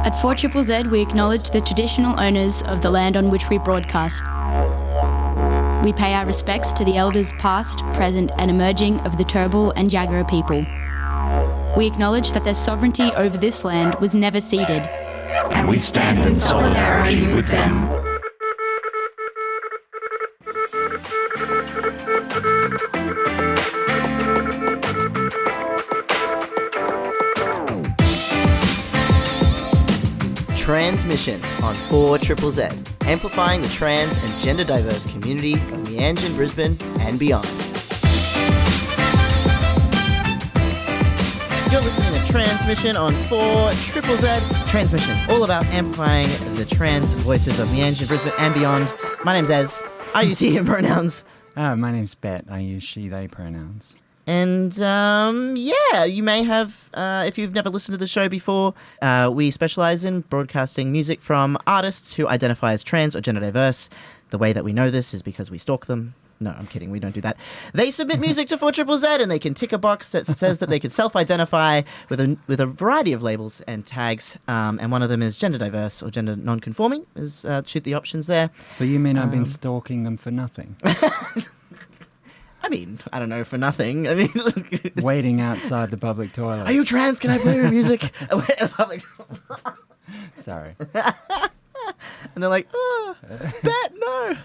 At 4ZZZ, we acknowledge the traditional owners of the land on which we broadcast. We pay our respects to the elders past, present and emerging of the Turrbal and Jagera people. We acknowledge that their sovereignty over this land was never ceded. And we stand in solidarity with them. Tranzmission on 4ZZZ, amplifying the trans and gender diverse community of Meanjin, Brisbane and beyond. You're listening to Tranzmission on 4ZZZ. Transmission, all about amplifying the trans voices of Meanjin, Brisbane and beyond. My name's Ez. I use he, him pronouns. My name's Bette. I use she, they pronouns. And, you may have, if you've never listened to the show before, we specialize in broadcasting music from artists who identify as trans or gender diverse. The way that we know this is because we stalk them. No, I'm kidding. We don't do that. They submit music to 4ZZZ and they can tick a box that says that they can self-identify with a variety of labels and tags. And one of them is gender diverse or gender non-conforming. Shoot the options there. So you mean I've been stalking them for nothing? I mean, I don't know, for nothing. I mean, waiting outside the public toilet. Are you trans? Can I play your music? Sorry. And they're like, oh, Bette, no.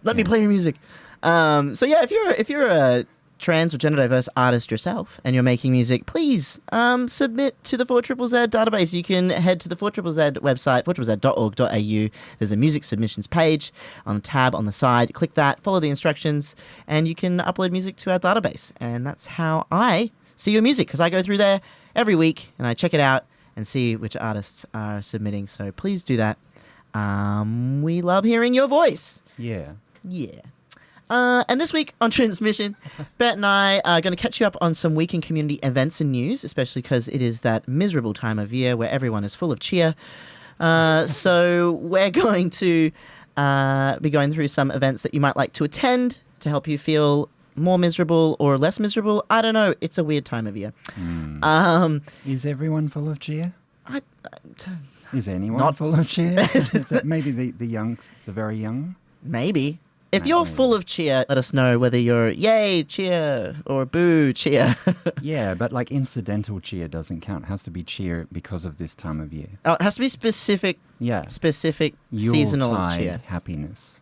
Let me play your music. If you're a trans or gender diverse artist yourself and you're making music, please submit to the 4ZZZ database. You can head to the 4ZZZ website, 4ZZZ.org.au. There's a music submissions page on the tab on the side. Click that, follow the instructions, and you can upload music to our database. And that's how I see your music, because I go through there every week and I check it out and see which artists are submitting. So please do that. We love hearing your voice. Yeah. Yeah. And this week on Tranzmission, Bette and I are going to catch you up on some week in community events and news, especially because it is that miserable time of year where everyone is full of cheer. So we're going to be going through some events that you might like to attend to help you feel more miserable or less miserable. I don't know. It's a weird time of year. Is everyone full of cheer? Is anyone not full of cheer? Maybe the very young? Maybe. If you're full of cheer, let us know whether you're yay, cheer, or boo, cheer. Yeah, but like incidental cheer doesn't count. It has to be cheer because of this time of year. Oh, it has to be specific. Yeah. Specific seasonal cheer. Happiness.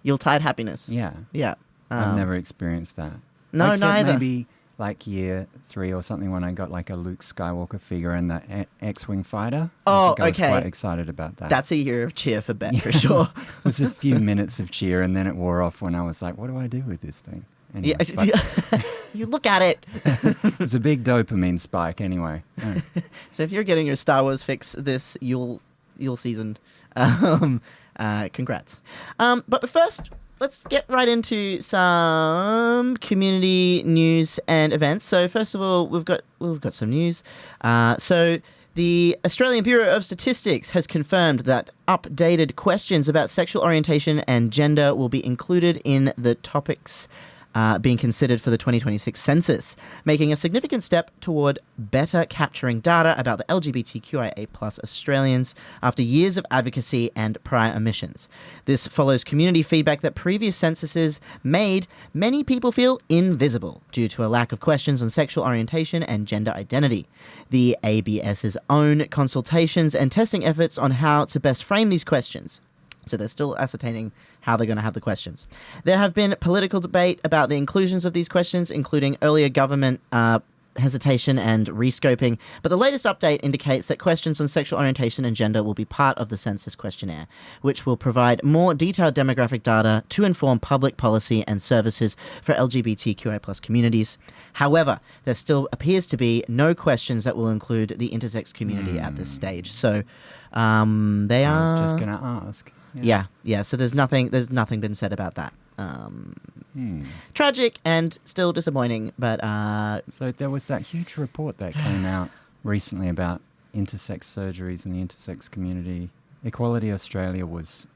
Yuletide happiness. Yeah. Yeah. I've never experienced that. No, Except neither. Maybe like year 3 or something when I got like a Luke Skywalker figure and the X-Wing fighter. I was quite excited about that. That's a year of cheer for Bette, for sure. It was a few minutes of cheer and then it wore off when I was like, what do I do with this thing? Anyway, you look at it. It was a big dopamine spike anyway. Yeah. So if you're getting your Star Wars fix this Yule season, congrats. But first, let's get right into some community news and events. So first of all, we've got some news. So the Australian Bureau of Statistics has confirmed that updated questions about sexual orientation and gender will be included in the topics being considered for the 2026 census, making a significant step toward better capturing data about the LGBTQIA+ Australians after years of advocacy and prior omissions. This follows community feedback that previous censuses made many people feel invisible due to a lack of questions on sexual orientation and gender identity. The ABS's own consultations and testing efforts on how to best frame these questions. So they're still ascertaining how they're going to have the questions. There have been political debate about the inclusions of these questions, including earlier government hesitation and rescoping, but the latest update indicates that questions on sexual orientation and gender will be part of the census questionnaire, which will provide more detailed demographic data to inform public policy and services for LGBTQI+ communities. However, there still appears to be no questions that will include the intersex community at this stage. So they are... I was just going to ask. Yeah. So there's nothing been said about that. Tragic and still disappointing, but... So there was that huge report that came out recently about intersex surgeries in the intersex community. Equality Australia was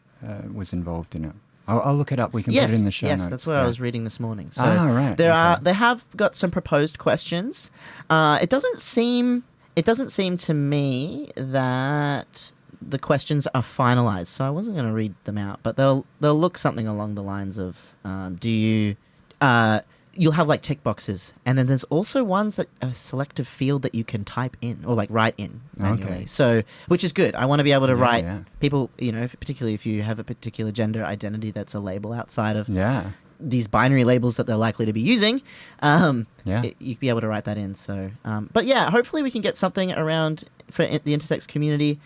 involved in it. I'll look it up. We can put it in the show notes. Yes, that's what I was reading this morning. So right. They have got some proposed questions. It doesn't seem it doesn't seem to me that the questions are finalized, so I wasn't going to read them out, but they'll look something along the lines of, you'll have like tick boxes, and then there's also ones that a selective field that you can type in or like write in manually. Okay. So, which is good. I want to be able to write yeah. people, particularly if you have a particular gender identity that's a label outside of Yeah. these binary labels that they're likely to be using. Yeah. You'd be able to write that in. So, but yeah, hopefully we can get something around for the intersex community.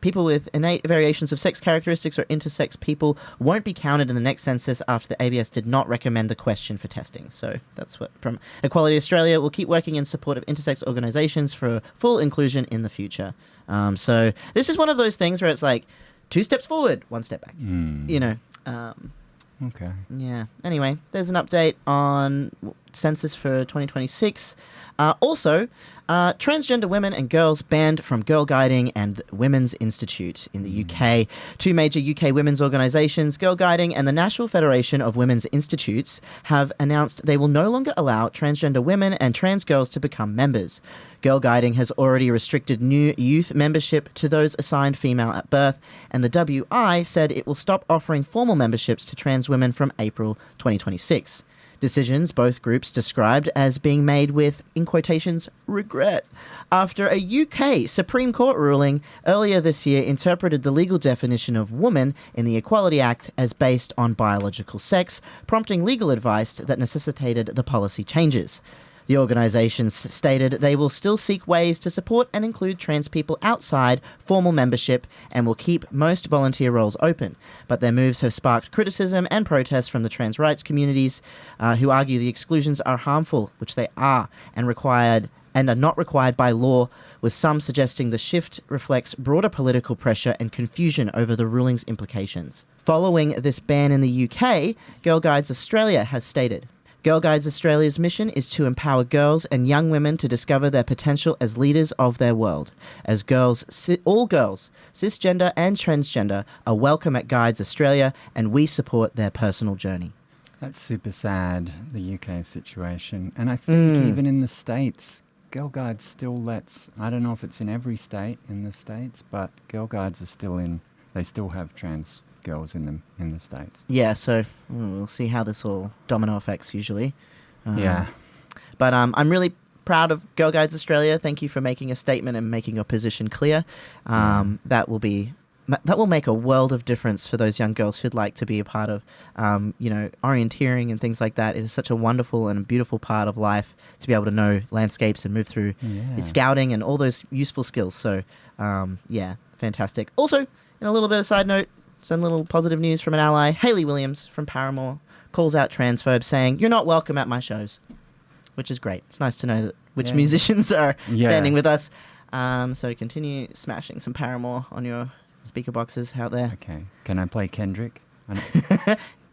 People with innate variations of sex characteristics or intersex people won't be counted in the next census after the ABS did not recommend the question for testing. So that's what from Equality Australia will keep working in support of intersex organisations for full inclusion in the future. So this is one of those things where it's like 2 steps forward, 1 step back. Okay. Yeah. Anyway, there's an update on census for 2026. Also, transgender women and girls banned from GirlGuiding and Women's Institute in the UK. 2 major UK women's organisations, GirlGuiding and the National Federation of Women's Institutes, have announced they will no longer allow transgender women and trans girls to become members. GirlGuiding has already restricted new youth membership to those assigned female at birth, and the WI said it will stop offering formal memberships to trans women from April 2026. Decisions both groups described as being made with, in quotations, regret, after a UK Supreme Court ruling earlier this year interpreted the legal definition of woman in the Equality Act as based on biological sex, prompting legal advice that necessitated the policy changes. The organisations stated they will still seek ways to support and include trans people outside formal membership and will keep most volunteer roles open, but their moves have sparked criticism and protests from the trans rights communities who argue the exclusions are harmful, which they are, and are not required by law, with some suggesting the shift reflects broader political pressure and confusion over the ruling's implications. Following this ban in the UK, Girl Guides Australia has stated, Girl Guides Australia's mission is to empower girls and young women to discover their potential as leaders of their world. As girls, all girls, cisgender and transgender, are welcome at Guides Australia, and we support their personal journey. That's super sad, the UK situation. And I think even in the States, Girl Guides still lets, I don't know if it's in every state in the States, but Girl Guides are still in, they still have trans girls in them in the States. Yeah, so we'll see how this all domino effects usually. Yeah. But I'm really proud of Girl Guides Australia. Thank you for making a statement and making your position clear. That will make a world of difference for those young girls who'd like to be a part of, orienteering and things like that. It is such a wonderful and beautiful part of life to be able to know landscapes and move through scouting and all those useful skills. So, fantastic. Also, in a little bit of side note, some little positive news from an ally. Hayley Williams from Paramore calls out transphobes, saying, "You're not welcome at my shows," which is great. It's nice to know that which musicians are standing with us. So continue smashing some Paramore on your speaker boxes out there. Okay. Can I play Kendrick?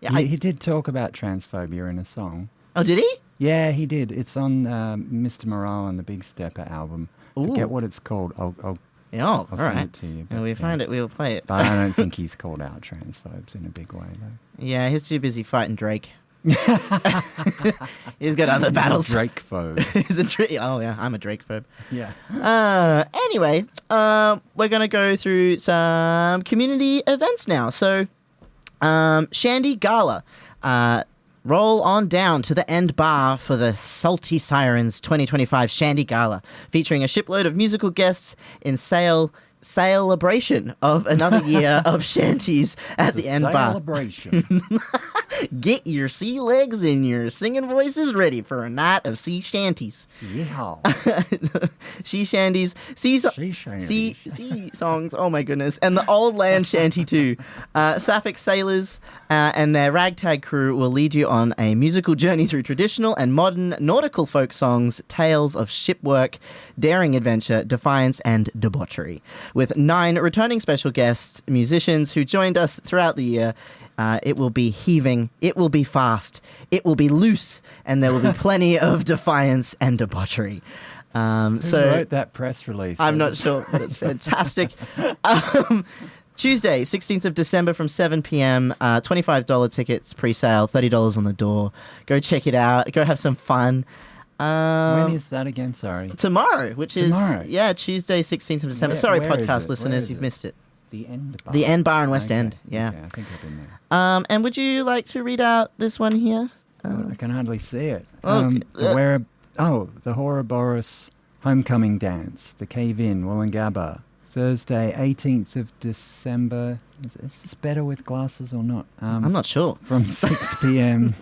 Yeah, he did talk about transphobia in a song. Oh, did he? Yeah, he did. It's on Mr. Morale and the Big Stepper album. Ooh. Forget what it's called. I'll I'll send it to you. When we find it, we'll play it. But I don't think he's called out transphobes in a big way, though. Yeah, he's too busy fighting Drake. He's got other battles. He's a Drake phobe. Oh, yeah, I'm a Drake phobe. Yeah. Anyway, we're going to go through some community events now. So, Shanty Gala. Roll on down to the end bar for the Salty Sirens 2025 Shanty Gala, featuring a shipload of musical guests in celebration of another year of shanties at the end bar. Celebration. Get your sea legs and your singing voices ready for a night of sea shanties. Yeah. She shanties, sea songs, oh my goodness, and the old land shanty too. Sapphic sailors and their ragtag crew will lead you on a musical journey through traditional and modern nautical folk songs, tales of shipwork, daring adventure, defiance, and debauchery. With 9 returning special guest musicians who joined us throughout the year, it will be heaving, it will be fast, it will be loose, and there will be plenty of defiance and debauchery. Who wrote that press release? I'm not sure, but it's fantastic. Tuesday, 16th of December from 7 p.m, $25 tickets, pre-sale, $30 on the door. Go check it out. Go have some fun. When is that again? Sorry. Tomorrow, which Tomorrow. is Tuesday, 16th of December. Where- Sorry, where is podcast it? listeners, Where is you've it? missed it. The End Bar. The End Bar in West Okay, End. Yeah. Okay, I think I've been there. And would you like to read out this one here? I can hardly see it. Okay. The Whoroboros Homecoming Dance, the Cave In, Wollongabba, Thursday, 18th of December. Is this better with glasses or not? I'm not sure. From 6 p.m.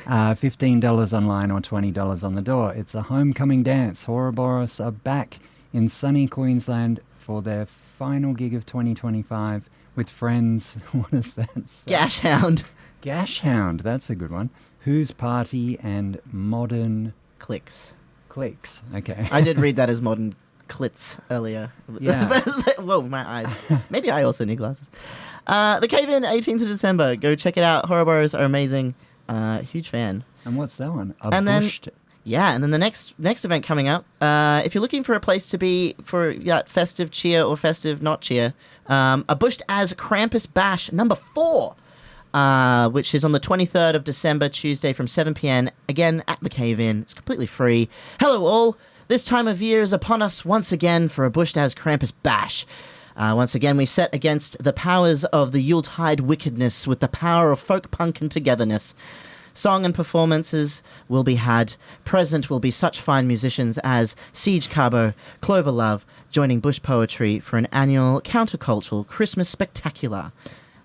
$15 online or $20 on the door. It's a homecoming dance. Whoroboros are back in sunny Queensland for their final gig of 2025 with friends. What is that? Gash Hound. Gash Hound, that's a good one. Who's Party and Modern Clicks. Clicks. Okay. I did read that as modern clits earlier. Yeah. Whoa, my eyes. Maybe I also need glasses. The Cave In, 18th of December. Go check it out. Whoroboros are amazing. Huge fan. And what's that one? And then- Bushed. Yeah, and then the next event coming up, if you're looking for a place to be for that festive cheer or festive not cheer, a Bushed as Krampus Bash number 4, which is on the 23rd of December, Tuesday from 7 p.m, again at the Cave In. It's completely free. Hello all, this time of year is upon us once again for a Bushed as Krampus Bash. Once again, we set against the powers of the Yuletide wickedness with the power of folk punk and togetherness. Song and performances will be had. Present will be such fine musicians as Siege Cabo, Clover Love, joining Bush Poetry for an annual countercultural Christmas spectacular.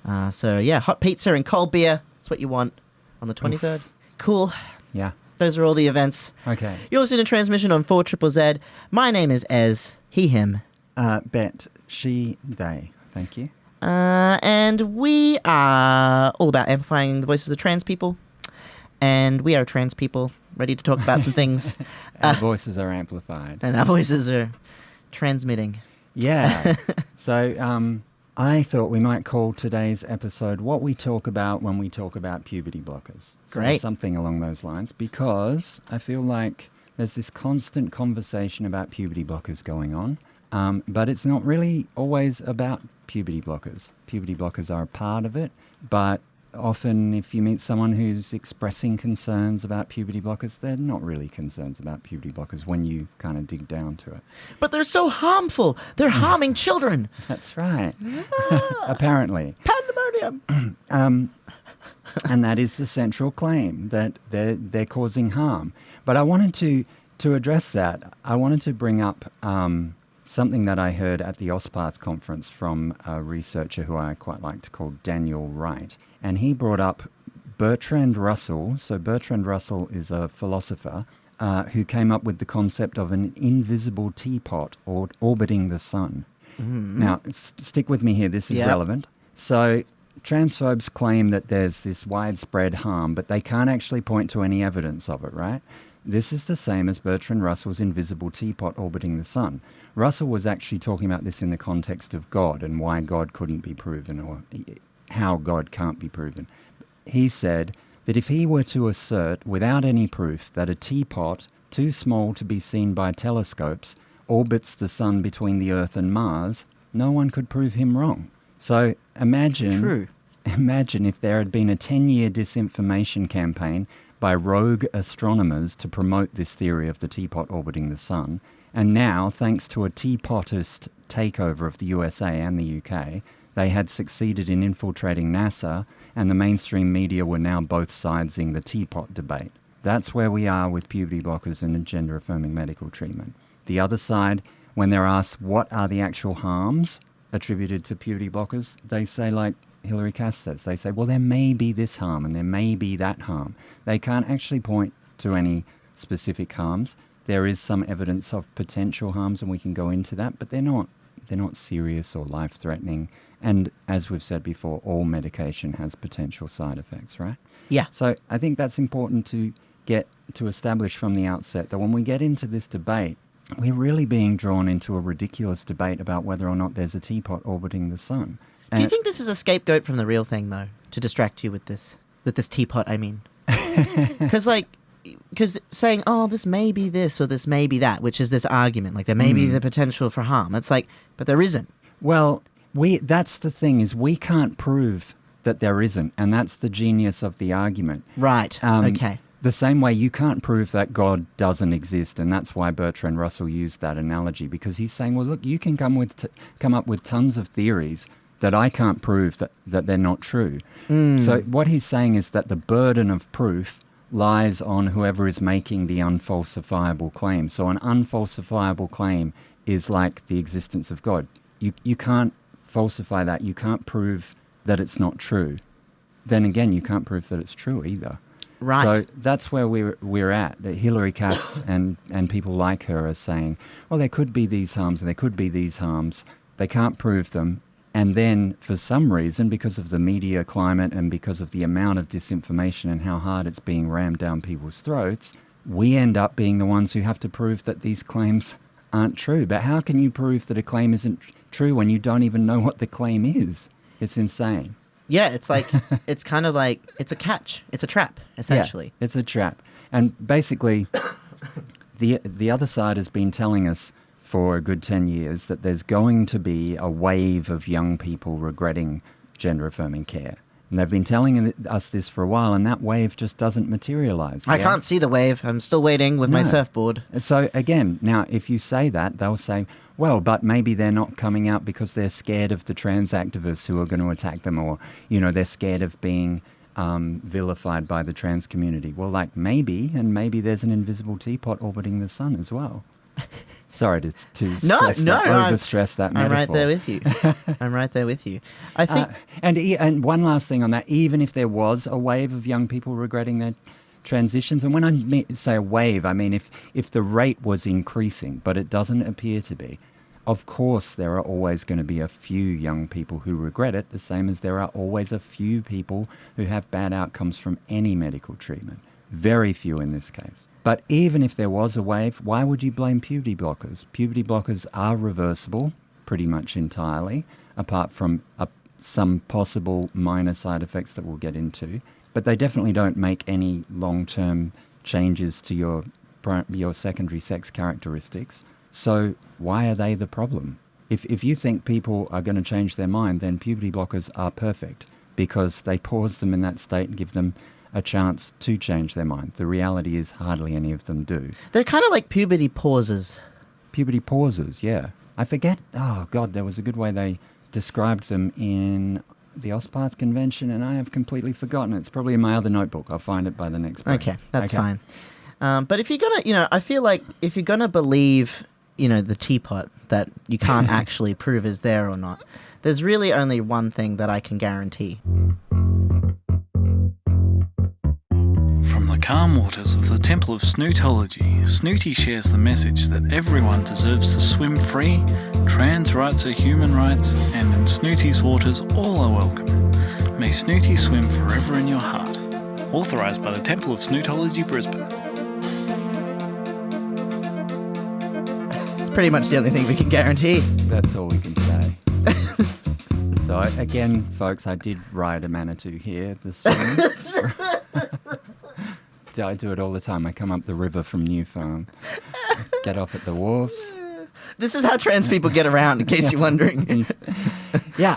Hot pizza and cold beer. That's what you want on the 23rd. Oof. Cool. Yeah. Those are all the events. Okay. You're listening to Transmission on 4ZZZ. My name is Ez, he, him. Bette, she, they. Thank you. And we are all about amplifying the voices of trans people. And we are trans people, ready to talk about some things. Our voices are amplified. And our voices are transmitting. Yeah. So I thought we might call today's episode What We Talk About When We Talk About Puberty Blockers. Great. Something along those lines, because I feel like there's this constant conversation about puberty blockers going on, but it's not really always about puberty blockers. Puberty blockers are a part of it, but often if you meet someone who's expressing concerns about puberty blockers, they're not really concerns about puberty blockers when you kind of dig down to it. But they're so harmful. They're harming children. That's right. Apparently. Pandemonium. And that is the central claim, that they're causing harm. But I wanted to address that. I wanted to bring up something that I heard at the OSPATH conference from a researcher who I quite liked called Daniel Wright. And he brought up Bertrand Russell. So Bertrand Russell is a philosopher who came up with the concept of an invisible teapot orbiting the sun. Mm-hmm. Now, stick with me here. This is relevant. So transphobes claim that there's this widespread harm, but they can't actually point to any evidence of it, right? This is the same as Bertrand Russell's invisible teapot orbiting the sun. Russell was actually talking about this in the context of God and why God couldn't be proven, or how God can't be proven. He said that if he were to assert without any proof that a teapot, too small to be seen by telescopes, orbits the sun between the Earth and Mars, no one could prove him wrong. So imagine if there had been a 10-year disinformation campaign by rogue astronomers to promote this theory of the teapot orbiting the sun, and now, thanks to a teapotist takeover of the USA and the UK, they had succeeded in infiltrating NASA, and the mainstream media were now both sidesing the teapot debate. That's where we are with puberty blockers and gender-affirming medical treatment. The other side, when they're asked what are the actual harms attributed to puberty blockers, they say, like Hilary Cass says, they say, well, there may be this harm and there may be that harm. They can't actually point to any specific harms. There is some evidence of potential harms, and we can go into that, but they're not serious or life-threatening. And as we've said before, all medication has potential side effects, right? Yeah. So I think that's important to get to establish from the outset, that when we get into this debate, we're really being drawn into a ridiculous debate about whether or not there's a teapot orbiting the sun. Do you think this is a scapegoat from the real thing, though, to distract you with this teapot, I mean? Because saying, oh, this may be this or this may be that, which is this argument, like there may be the potential for harm. It's like, but there isn't. Well, that's the thing, is we can't prove that there isn't, and that's the genius of the argument. Right, okay. The same way you can't prove that God doesn't exist, and that's why Bertrand Russell used that analogy, because he's saying, well, look, you can come up with tons of theories that I can't prove that they're not true. So what he's saying is that the burden of proof lies on whoever is making the unfalsifiable claim. So an unfalsifiable claim is like the existence of God. You can't falsify that. You can't prove that it's not true. Then again, you can't prove that it's true either. Right. So that's where we're at. That Hillary Cass and people like her are saying, well, there could be these harms and there could be these harms. They can't prove them. And then for some reason, because of the media climate and because of the amount of disinformation and how hard it's being rammed down people's throats, we end up being the ones who have to prove that these claims aren't true. But how can you prove that a claim isn't true when you don't even know what the claim is? It's insane. Yeah, it's like, it's kind of like, it's a catch. It's a trap, essentially. Yeah, it's a trap. And basically, the other side has been telling us for a good 10 years that there's going to be a wave of young people regretting gender-affirming care. And they've been telling us this for a while, and that wave just doesn't materialize. I can't see the wave. I'm still waiting with my surfboard. So again, now, if you say that, they'll say, well, but maybe they're not coming out because they're scared of the trans activists who are going to attack them, or, you know, they're scared of being vilified by the trans community. Well, like, maybe there's an invisible teapot orbiting the sun as well. Sorry to overstress that metaphor. I'm right there with you. I'm right there with you. I think, and one last thing on that. Even if there was a wave of young people regretting their transitions, and when I say a wave, I mean if the rate was increasing, but it doesn't appear to be. Of course, there are always going to be a few young people who regret it, the same as there are always a few people who have bad outcomes from any medical treatment. Very few in this case. But even if there was a wave, why would you blame puberty blockers? Puberty blockers are reversible pretty much entirely, apart from some possible minor side effects that we'll get into. But they definitely don't make any long-term changes to your secondary sex characteristics. So why are they the problem? If you think people are going to change their mind, then puberty blockers are perfect because they pause them in that state and give them a chance to change their mind. The reality is hardly any of them do. they're kind of like puberty pauses. Puberty pauses, yeah. I forget, oh God, there was a good way they described them in the OSPATH convention, and I have completely forgotten. It's probably in my other notebook. I'll find it by the next break. Okay, that's fine. But if you're going to, I feel like if you're going to believe, the teapot that you can't actually prove is there or not, there's really only one thing that I can guarantee. From the calm waters of the Temple of Snootology, Snooty shares the message that everyone deserves to swim free, trans rights are human rights, and in Snooty's waters all are welcome. May Snooty swim forever in your heart. Authorised by the Temple of Snootology, Brisbane. It's pretty much the only thing we can guarantee. That's all we can say. So again, folks, I did ride a Manitou here this morning. I do it all the time. I come up the river from New Farm, get off at the wharves. This is how trans people get around, in case you're wondering. Yeah.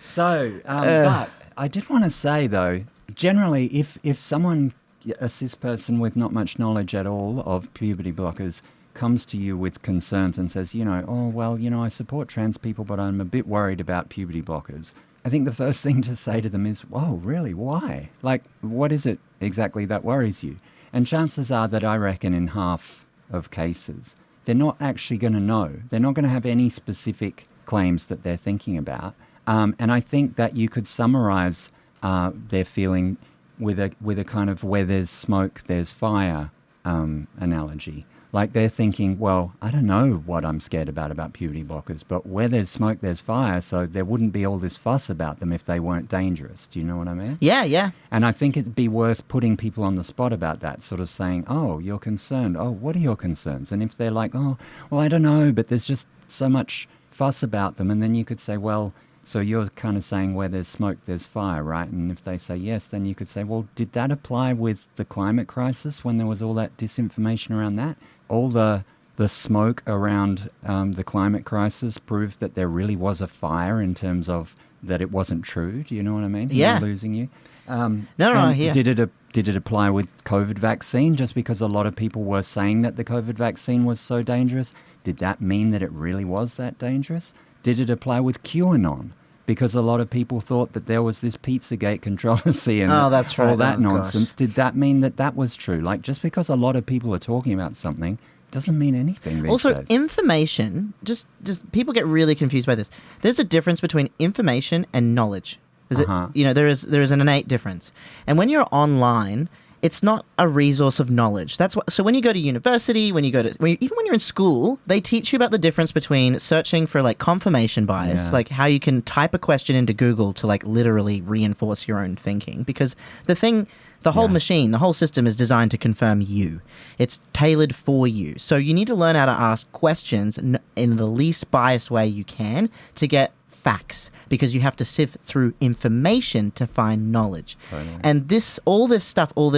So, but I did want to say, though, generally, if someone, a cis person with not much knowledge at all of puberty blockers, comes to you with concerns and says, I support trans people, but I'm a bit worried about puberty blockers, I think the first thing to say to them is, whoa, really, why? Like, what is it exactly that worries you? And chances are that I reckon in half of cases, they're not actually going to know. They're not going to have any specific claims that they're thinking about. And I think that you could summarize their feeling with a kind of where there's smoke, there's fire analogy. Like they're thinking, well, I don't know what I'm scared about puberty blockers, but where there's smoke, there's fire, so there wouldn't be all this fuss about them if they weren't dangerous. Do you know what I mean? Yeah, yeah. And I think it'd be worth putting people on the spot about that, sort of saying, oh, you're concerned. Oh, what are your concerns? And if they're like, oh, well, I don't know, but there's just so much fuss about them. And then you could say, well, so you're kind of saying where there's smoke, there's fire, right? And if they say yes, then you could say, well, did that apply with the climate crisis when there was all that disinformation around that? All the smoke around the climate crisis proved that there really was a fire in terms of that it wasn't true. Do you know what I mean? Yeah. We're losing you. Yeah. Did it apply with COVID vaccine? Just because a lot of people were saying that the COVID vaccine was so dangerous, did that mean that it really was that dangerous? Did it apply with QAnon? Because a lot of people thought that there was this Pizzagate controversy and that's right. all that Oh, nonsense. gosh. Did that mean that that was true? Like, just because a lot of people are talking about something doesn't mean anything these Also, days. information, just people get really confused by this. There's a difference between information and knowledge. There is an innate difference. And when you're online, it's not a resource of knowledge. So when you go to university, even when you're in school, they teach you about the difference between searching for like confirmation bias, like how you can type a question into Google to like literally reinforce your own thinking. Because the whole machine, the whole system is designed to confirm you. It's tailored for you. So you need to learn how to ask questions in the least biased way you can to get facts, because you have to sift through information to find knowledge. Totally. And all this stuff, puberty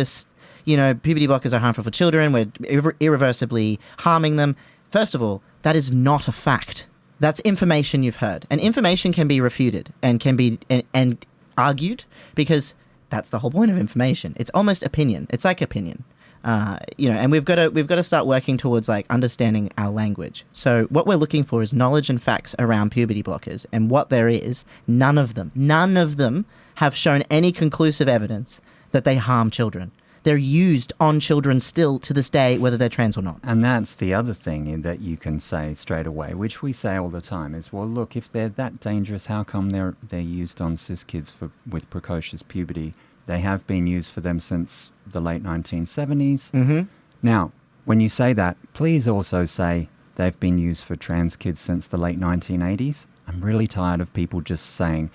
blockers are harmful for children, we're irreversibly harming them. First of all, that is not a fact. That's information you've heard. And information can be refuted and can be and argued, because that's the whole point of information. It's almost opinion. It's like opinion. And we've got to start working towards like understanding our language. So what we're looking for is knowledge and facts around puberty blockers, and what there is, none of them have shown any conclusive evidence that they harm children. They're used on children still to this day, whether they're trans or not. And that's the other thing that you can say straight away, which we say all the time, is, well, look, if they're that dangerous, how come they're used on cis kids with precocious puberty? They have been used for them since the late 1970s. Mm-hmm. Now, when you say that, please also say they've been used for trans kids since the late 1980s. I'm really tired of people just saying,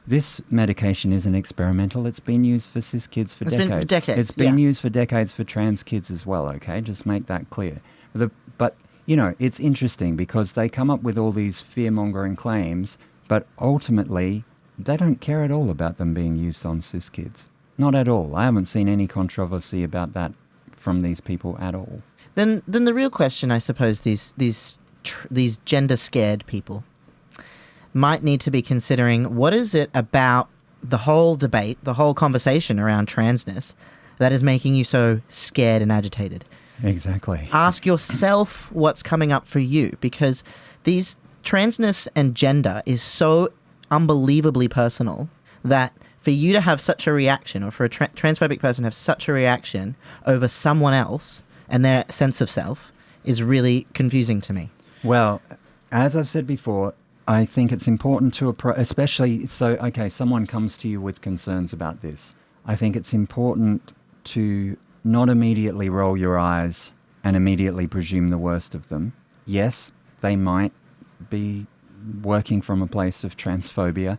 this medication isn't experimental. It's been used for cis kids for decades. It's been used for decades for trans kids as well, okay? Just make that clear. But, it's interesting because they come up with all these fear-mongering claims, but ultimately they don't care at all about them being used on cis kids. Not at all. I haven't seen any controversy about that from these people at all. Then the real question, I suppose, these gender-scared people might need to be considering, what is it about the whole debate, the whole conversation around transness that is making you so scared and agitated? Exactly. Ask yourself what's coming up for you, because these transness and gender is so unbelievably personal that for you to have such a reaction, or for a transphobic person to have such a reaction over someone else and their sense of self, is really confusing to me. Well, as I've said before, I think it's important to especially, someone comes to you with concerns about this. I think it's important to not immediately roll your eyes and immediately presume the worst of them. Yes, they might be working from a place of transphobia.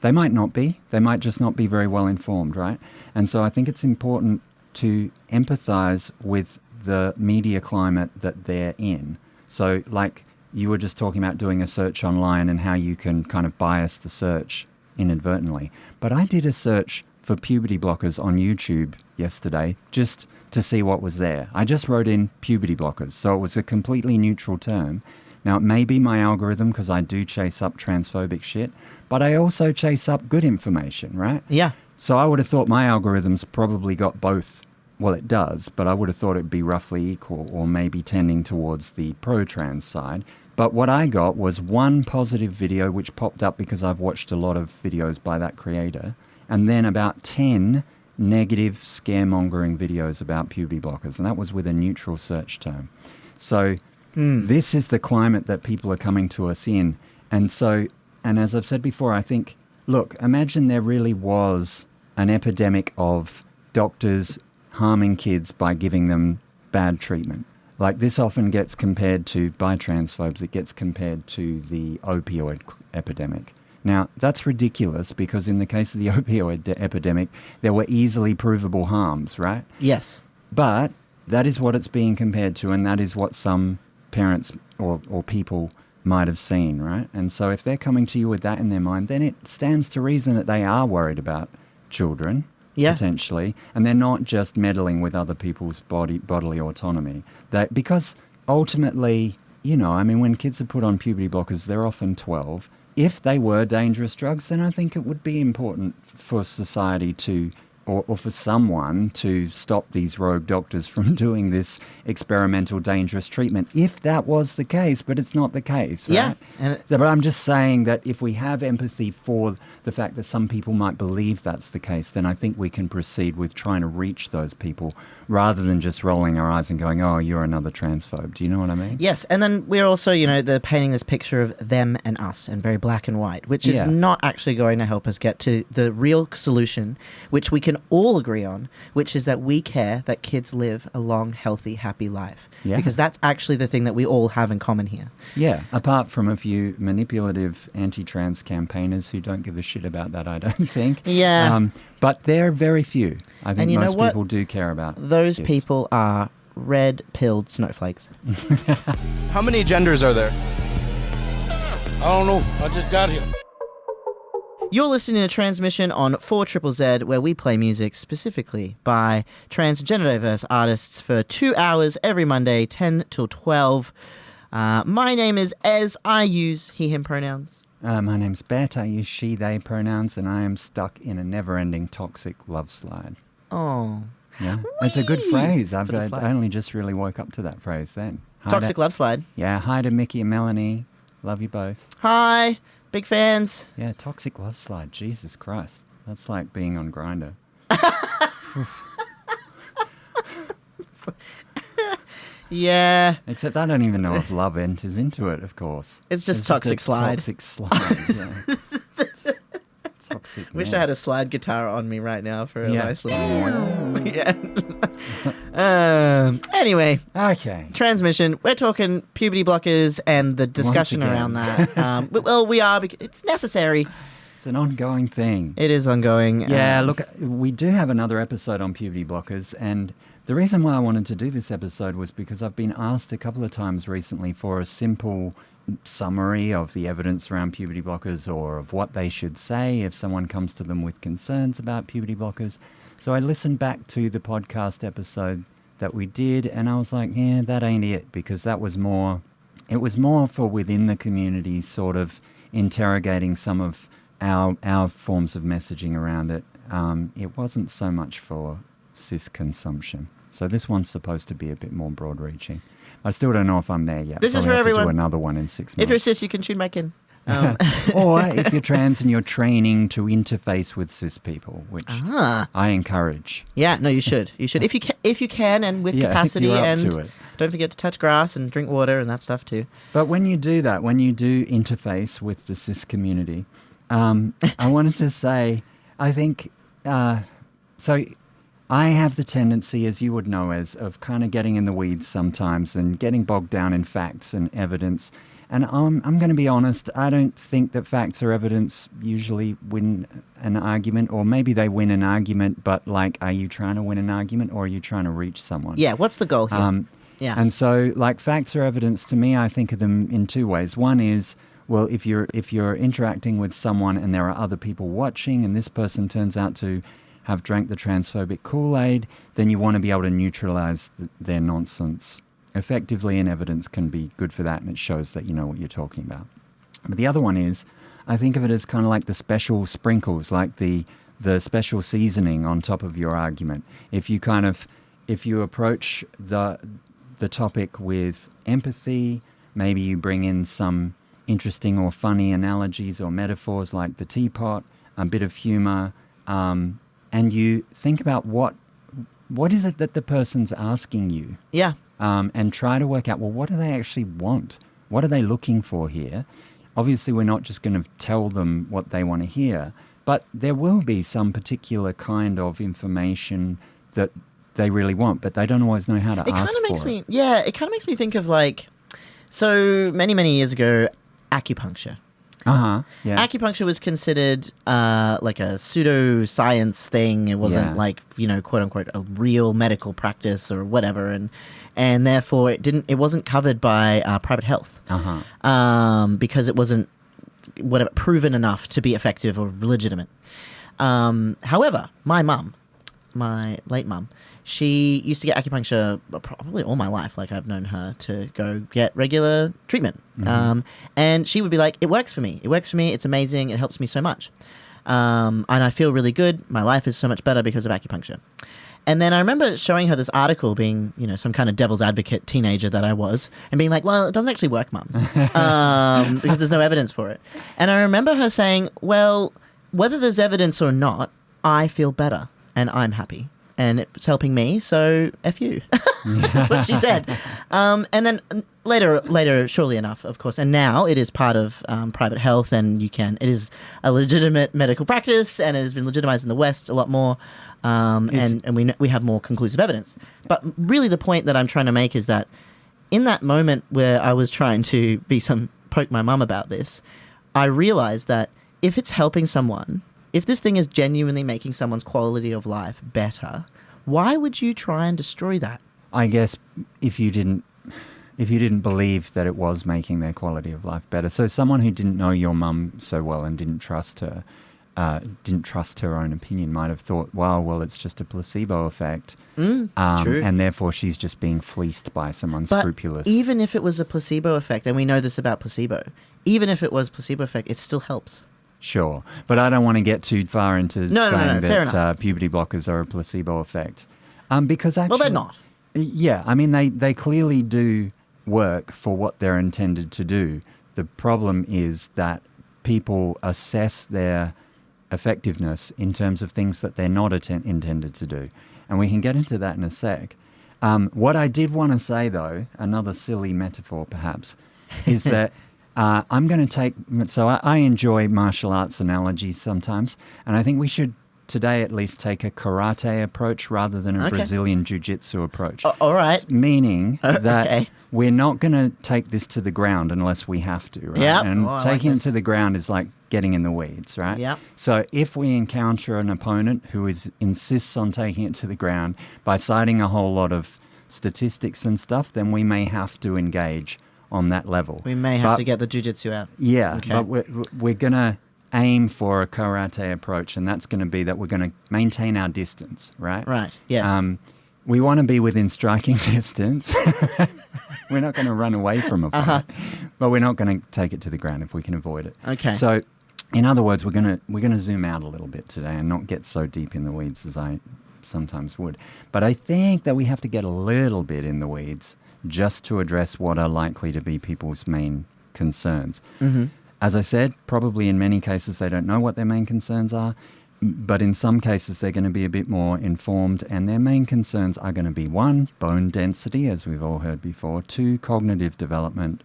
They might not be. They might just not be very well informed, right? And so I think it's important to empathize with the media climate that they're in. So, like, you were just talking about doing a search online and how you can kind of bias the search inadvertently. But I did a search for puberty blockers on YouTube yesterday just to see what was there. I just wrote in puberty blockers, so it was a completely neutral term. Now, it may be my algorithm, because I do chase up transphobic shit, but I also chase up good information, right? Yeah. So I would have thought my algorithm's probably got both. Well, it does, but I would have thought it'd be roughly equal, or maybe tending towards the pro-trans side. But what I got was one positive video, which popped up because I've watched a lot of videos by that creator, and then about 10 negative scaremongering videos about puberty blockers, and that was with a neutral search term. So this is the climate that people are coming to us in. And as I've said before, I think, look, imagine there really was an epidemic of doctors harming kids by giving them bad treatment. Like, this often gets compared to, by transphobes, it gets compared to the opioid epidemic. Now, that's ridiculous, because in the case of the opioid epidemic, there were easily provable harms, right? Yes. But that is what it's being compared to, and that is what some parents or people might have seen, right? And so if they're coming to you with that in their mind, then it stands to reason that they are worried about children, potentially, and they're not just meddling with other people's bodily autonomy. Because ultimately, when kids are put on puberty blockers, they're often 12. If they were dangerous drugs, then I think it would be important for society to or for someone to stop these rogue doctors from doing this experimental dangerous treatment, if that was the case, but it's not the case, right? Yeah. But I'm just saying that if we have empathy for the fact that some people might believe that's the case, then I think we can proceed with trying to reach those people rather than just rolling our eyes and going, oh, you're another transphobe. Do you know what I mean? Yes, and then we're also, they're painting this picture of them and us and very black and white, which is not actually going to help us get to the real solution, which we can all agree on, which is that we care that kids live a long, healthy, happy life. Yeah. Because that's actually the thing that we all have in common here. Yeah, apart from a few manipulative anti-trans campaigners who don't give a shit about that, I don't think. Yeah. But they're very few. I think And most people do care about those kids. people are red-pilled snowflakes. How many genders are there? I don't know. I just got here. You're listening to Transmission on 4ZZZ, where we play music specifically by transgender diverse artists for 2 hours every Monday, 10 till 12. My name is Ez. I use he, him pronouns. My name's Bette. I use she, they pronouns, and I am stuck in a never-ending toxic love slide. Oh. Yeah, it's a good phrase. I For the slide. only just really woke up to that phrase then. Hi Toxic to, love slide. Yeah, hi to Mickey and Melanie. Love you both. Hi. Big fans. Yeah, toxic love slide. Jesus Christ. That's like being on Grindr. Yeah. Except I don't even know if love enters into it, of course. It's just a toxic slide. Toxic slide, yeah. Toxic Wish mess. I had a slide guitar on me right now for a Yeah. nice little... yeah. Anyway, Okay. Transmission. We're talking puberty blockers and the discussion again. around that. Well, we are because it's necessary. It's an ongoing thing. It is ongoing. Yeah, look, we do have another episode on puberty blockers, and the reason why I wanted to do this episode was because I've been asked a couple of times recently for a simple summary of the evidence around puberty blockers or of what they should say if someone comes to them with concerns about puberty blockers. So I listened back to the podcast episode that we did, and I was like, yeah, that ain't it, because that was more, it was more for within the community sort of interrogating some of our forms of messaging around it. It wasn't so much for cis consumption. So this one's supposed to be a bit more broad-reaching. I still don't know if I'm there yet. This is Probably for have everyone. to do another one in 6 months. If you're cis, you can tune back in. Or if you're trans and you're training to interface with cis people, which Ah. I encourage. Yeah, no, you should. You should. If you can and with Yeah, if capacity, you're up and to it. don't forget to touch grass and drink water and that stuff too. But when you do that, when you do interface with the cis community, I wanted to say, I think, so I have the tendency, as you would know, of kind of getting in the weeds sometimes and getting bogged down in facts and evidence. And I'm going to be honest, I don't think that facts or evidence usually win an argument, or maybe they win an argument, but like, are you trying to win an argument or are you trying to reach someone? Yeah, what's the goal here? Yeah. And so, like, facts or evidence, to me, I think of them in two ways. One is, well, if you're interacting with someone and there are other people watching and this person turns out to have drank the transphobic Kool-Aid, then you want to be able to neutralize their nonsense effectively, and evidence can be good for that, and it shows that you know what you're talking about. But the other one is, I think of it as kind of like the special sprinkles, like the special seasoning on top of your argument. If you approach the topic with empathy, maybe you bring in some interesting or funny analogies or metaphors like the teapot, a bit of humor, and you think about what is it that the person's asking you. Yeah. And try to work out, well, what do they actually want? What are they looking for here? Obviously, we're not just going to tell them what they want to hear, but there will be some particular kind of information that they really want, but they don't always know how to ask for it. It kind of makes me think of, like, so many years ago, acupuncture. Yeah. Acupuncture was considered like a pseudoscience thing. It wasn't like, quote unquote, a real medical practice or whatever, and therefore it wasn't covered by private health because it wasn't proven enough to be effective or legitimate. However, my late mum, she used to get acupuncture probably all my life. Like, I've known her to go get regular treatment. And she would be like, it works for me. It's amazing. It helps me so much. and I feel really good. My life is so much better because of acupuncture. And then I remember showing her this article, being, some kind of devil's advocate teenager that I was, and being like, well, it doesn't actually work, Mum, because there's no evidence for it. And I remember her saying, well, whether there's evidence or not, I feel better and I'm happy. And it's helping me, so F you. That's what she said. And then later, surely enough, of course, and now it is part of private health, and it is a legitimate medical practice, and it has been legitimized in the West a lot more, and we have more conclusive evidence. But really the point that I'm trying to make is that in that moment where I was trying to poke my mum about this, I realized that if it's helping someone, if this thing is genuinely making someone's quality of life better, why would you try and destroy that? I guess if you didn't believe that it was making their quality of life better. So someone who didn't know your mum so well and didn't trust her own opinion might have thought, well, it's just a placebo effect. True. And therefore she's just being fleeced by some unscrupulous... But even if it was a placebo effect, and we know this about placebo, even if it was placebo effect, it still helps. Sure, but I don't want to get too far into saying that puberty blockers are a placebo effect. Because actually... Well, they're not. Yeah, I mean, they clearly do work for what they're intended to do. The problem is that people assess their effectiveness in terms of things that they're not intended to do. And we can get into that in a sec. What I did want to say, though, another silly metaphor perhaps, is that... I'm going to take... So I enjoy martial arts analogies sometimes, and I think we should today at least take a karate approach rather than a Brazilian jiu-jitsu approach. All right. Meaning that we're not going to take this to the ground unless we have to, right? Yep. And taking it to the ground is like getting in the weeds, right? Yep. So if we encounter an opponent who insists on taking it to the ground by citing a whole lot of statistics and stuff, then we may have to engage on that level. We may have to get the jiu-jitsu out. Yeah, but we're going to aim for a karate approach, and that's going to be that we're going to maintain our distance, right? Right, yes. We want to be within striking distance. We're not going to run away from a fight, but we're not going to take it to the ground if we can avoid it. Okay. So, in other words, we're going to zoom out a little bit today and not get so deep in the weeds as I sometimes would. But I think that we have to get a little bit in the weeds just to address what are likely to be people's main concerns. Mm-hmm. As I said, probably in many cases they don't know what their main concerns are, but in some cases they're going to be a bit more informed, and their main concerns are going to be 1, bone density, as we've all heard before, 2, cognitive development,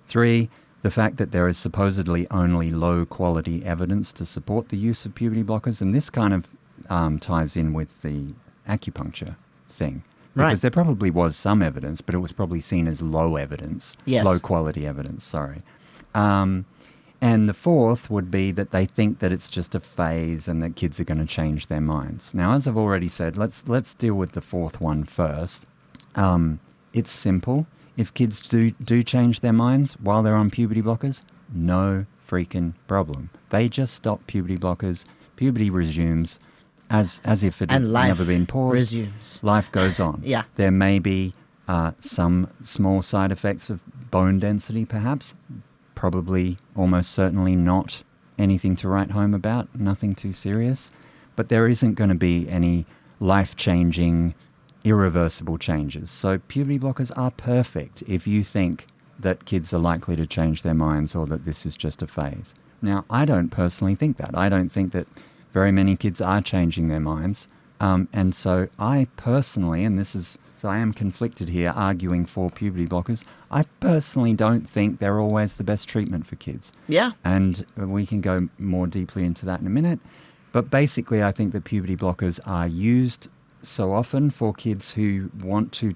3, the fact that there is supposedly only low-quality evidence to support the use of puberty blockers, and this kind of ties in with the acupuncture thing. Because there probably was some evidence, but it was probably seen as low evidence. Yes. Low quality evidence, sorry. And the 4th would be that they think that it's just a phase and that kids are going to change their minds. Now, as I've already said, let's deal with the 4th one first. It's simple. If kids do change their minds while they're on puberty blockers, no freaking problem. They just stop puberty blockers, puberty resumes, as if it had never been paused. Resumes. Life goes on. Yeah. There may be some small side effects of bone density, perhaps. Probably, almost certainly not anything to write home about, nothing too serious. But there isn't going to be any life-changing, irreversible changes. So puberty blockers are perfect if you think that kids are likely to change their minds or that this is just a phase. Now, I don't personally think that. I don't think that very many kids are changing their minds. And so I personally, so I am conflicted here arguing for puberty blockers. I personally don't think they're always the best treatment for kids. Yeah. And we can go more deeply into that in a minute. But basically, I think that puberty blockers are used so often for kids who want to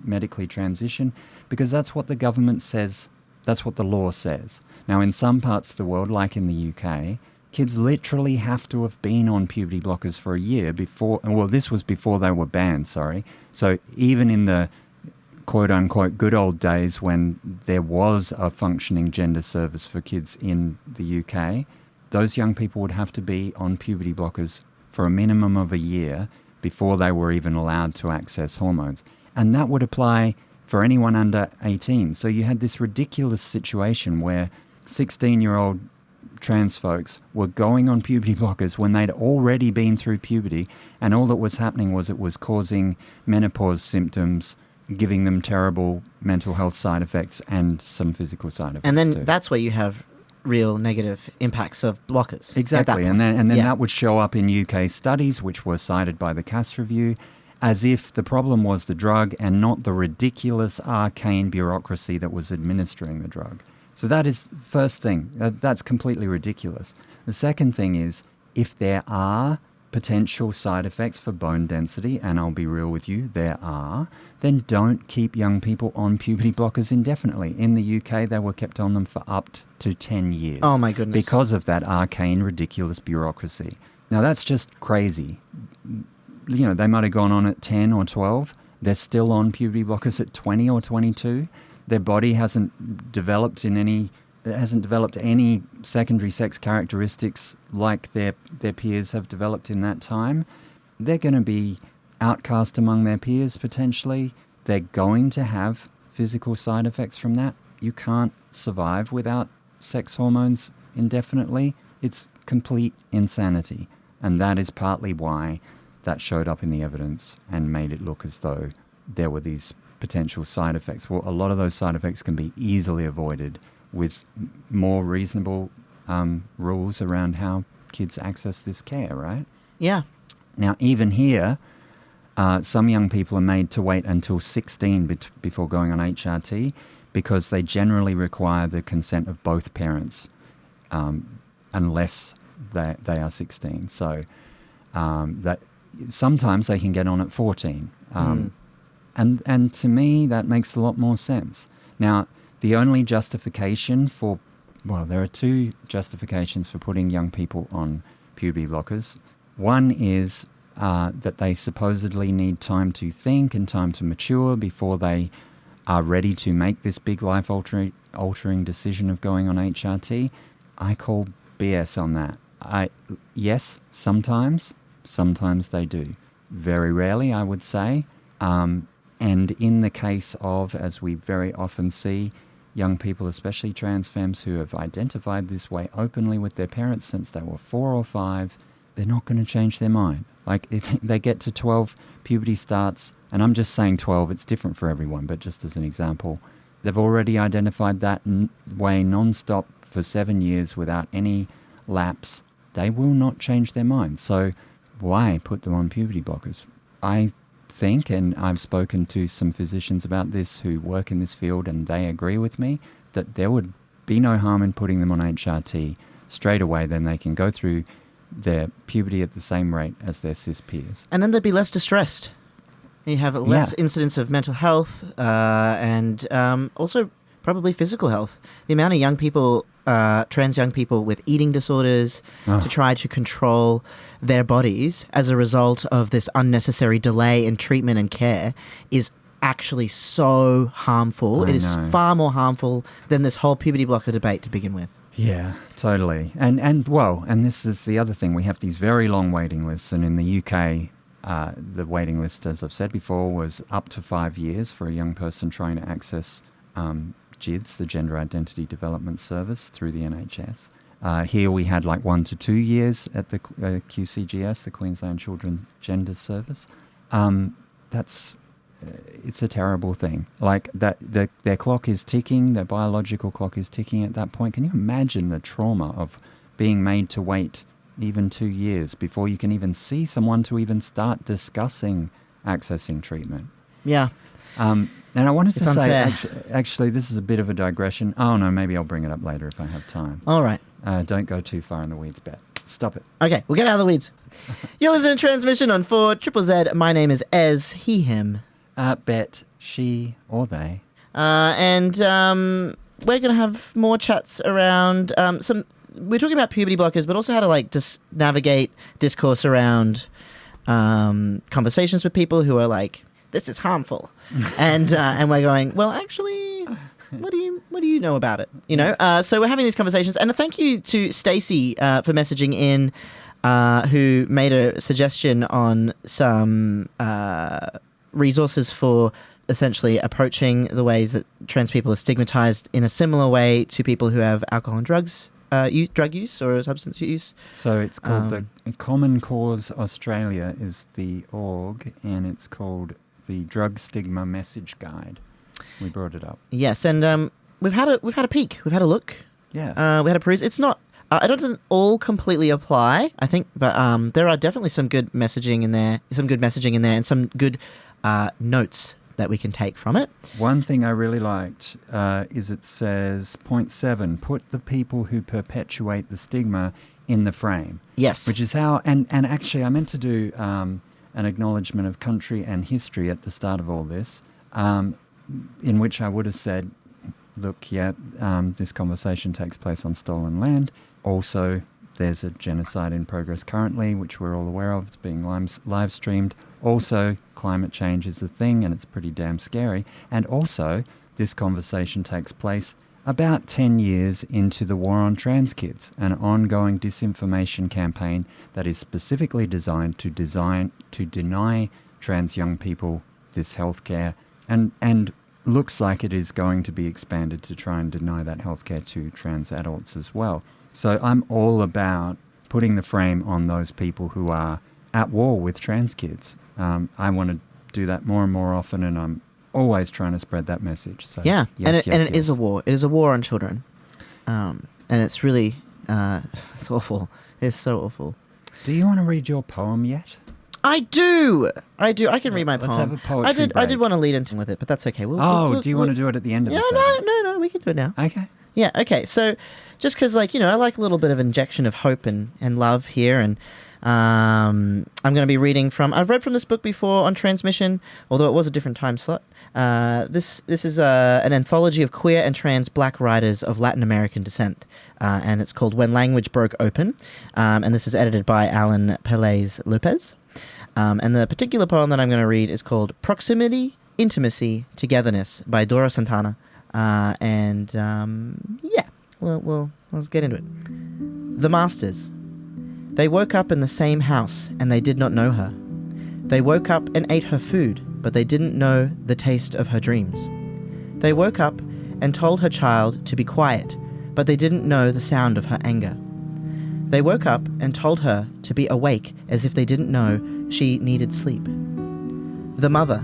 medically transition because that's what the government says, that's what the law says. Now, in some parts of the world, like in the UK, kids literally have to have been on puberty blockers for a year before, well, this was before they were banned, sorry. So even in the quote-unquote good old days when there was a functioning gender service for kids in the UK, those young people would have to be on puberty blockers for a minimum of a year before they were even allowed to access hormones. And that would apply for anyone under 18. So you had this ridiculous situation where 16-year-old trans folks were going on puberty blockers when they'd already been through puberty, and all that was happening was it was causing menopause symptoms, giving them terrible mental health side effects and some physical side effects. And then too. that's where you have real negative impacts of blockers. Exactly, and then that would show up in UK studies, which were cited by the Cass Review, as if the problem was the drug and not the ridiculous, arcane bureaucracy that was administering the drug. So that is the first thing. That's completely ridiculous. The second thing is, if there are potential side effects for bone density, and I'll be real with you, there are, then don't keep young people on puberty blockers indefinitely. In the UK, they were kept on them for up to 10 years. Oh my goodness. Because of that arcane, ridiculous bureaucracy. Now, that's just crazy. You know, they might have gone on at 10 or 12. They're still on puberty blockers at 20 or 22. Their body hasn't developed any secondary sex characteristics like their peers have developed in that time. They're going to be outcast among their peers potentially. They're going to have physical side effects from that. You can't survive without sex hormones indefinitely. It's complete insanity. And that is partly why that showed up in the evidence and made it look as though there were these potential side effects. Well, a lot of those side effects can be easily avoided with more reasonable rules around how kids access this care, right? Yeah. Now, even here, some young people are made to wait until 16 before going on HRT because they generally require the consent of both parents unless they are 16. So that sometimes they can get on at 14. And to me, that makes a lot more sense. Now, the only justification there are two justifications for putting young people on puberty blockers. One is that they supposedly need time to think and time to mature before they are ready to make this big life-altering decision of going on HRT. I call BS on that. Yes, sometimes they do. Very rarely, I would say. And in the case of, as we very often see, young people, especially trans femmes who have identified this way openly with their parents since they were 4 or 5, they're not going to change their mind. Like, if they get to 12, puberty starts, and I'm just saying 12, it's different for everyone, but just as an example, they've already identified that way non-stop for 7 years without any lapse. They will not change their mind. So why put them on puberty blockers? I think, and I've spoken to some physicians about this who work in this field, and they agree with me, that there would be no harm in putting them on HRT straight away. Then they can go through their puberty at the same rate as their cis peers. And then they'd be less distressed. You have less incidence of mental health and also probably physical health. The amount of young people, trans young people with eating disorders to try to control their bodies as a result of this unnecessary delay in treatment and care is actually so harmful. It is far more harmful than this whole puberty blocker debate to begin with. Yeah, totally. And this is the other thing. We have these very long waiting lists, and in the UK, the waiting list, as I've said before, was up to 5 years for a young person trying to access GIDS, the Gender Identity Development Service, through the NHS. Here we had like 1 to 2 years at the QCGS, the Queensland Children's Gender Service. It's a terrible thing. Like that, their clock is ticking, their biological clock is ticking at that point. Can you imagine the trauma of being made to wait even 2 years before you can even see someone to even start discussing accessing treatment? Yeah. And I wanted to say, actually, this is a bit of a digression. Oh, no, maybe I'll bring it up later if I have time. All right. Don't go too far in the weeds, Bette. Stop it. Okay, we'll get out of the weeds. You're listening to Transmission on 4ZZZ. My name is Ez, he, him. Bette, she, or they. And we're going to have more chats around we're talking about puberty blockers, but also how to navigate discourse around conversations with people who are like, this is harmful. and we're going, well, actually, what do you know about it? You know? So we're having these conversations. And a thank you to Stacey for messaging in, who made a suggestion on some resources for essentially approaching the ways that trans people are stigmatized in a similar way to people who have alcohol and drugs drug use or substance use. So it's called the Common Cause Australia is the org, and it's called the Drug Stigma Message Guide. We brought it up. Yes, and we've had a peek, we've had a look. Yeah. We had a peruse. It's not. It doesn't all completely apply, I think, but there are definitely some good messaging in there, and some good notes that we can take from it. One thing I really liked is it says, point 7, put the people who perpetuate the stigma in the frame. Yes. Which is how, and actually I meant to do an acknowledgement of country and history at the start of all this, in which I would have said, look, this conversation takes place on stolen land. Also, there's a genocide in progress currently, which we're all aware of. It's being live streamed. Also, climate change is a thing, and it's pretty damn scary. And also, this conversation takes place about 10 years into the war on trans kids, an ongoing disinformation campaign that is specifically designed to deny trans young people this healthcare, and looks like it is going to be expanded to try and deny that healthcare to trans adults as well. So I'm all about putting the frame on those people who are at war with trans kids. I want to do that more and more often, and I'm always trying to spread that message. So yeah, yes, it is a war. It is a war on children, and it's really it's awful. It's so awful. Do you want to read your poem yet? I do. I can read my Let's poem. have a poetry I break. did want to lead into with it, but that's okay. Do you want to do it at the end of the No, segment? no, we can do it now. Okay. Yeah, okay. So just because, I like a little bit of injection of hope and love here, and I'm going to be reading from... I've read from this book before on Tranzmission, although it was a different time slot. This is an anthology of queer and trans black writers of Latin American descent, and it's called When Language Broke Open, and this is edited by Pelaez Lopez. And the particular poem that I'm going to read is called Proximity, Intimacy, Togetherness by Dora Santana. Well, let's get into it. The Masters. They woke up in the same house, and they did not know her. They woke up and ate her food, but they didn't know the taste of her dreams. They woke up and told her child to be quiet, but they didn't know the sound of her anger. They woke up and told her to be awake as if they didn't know she needed sleep. The mother.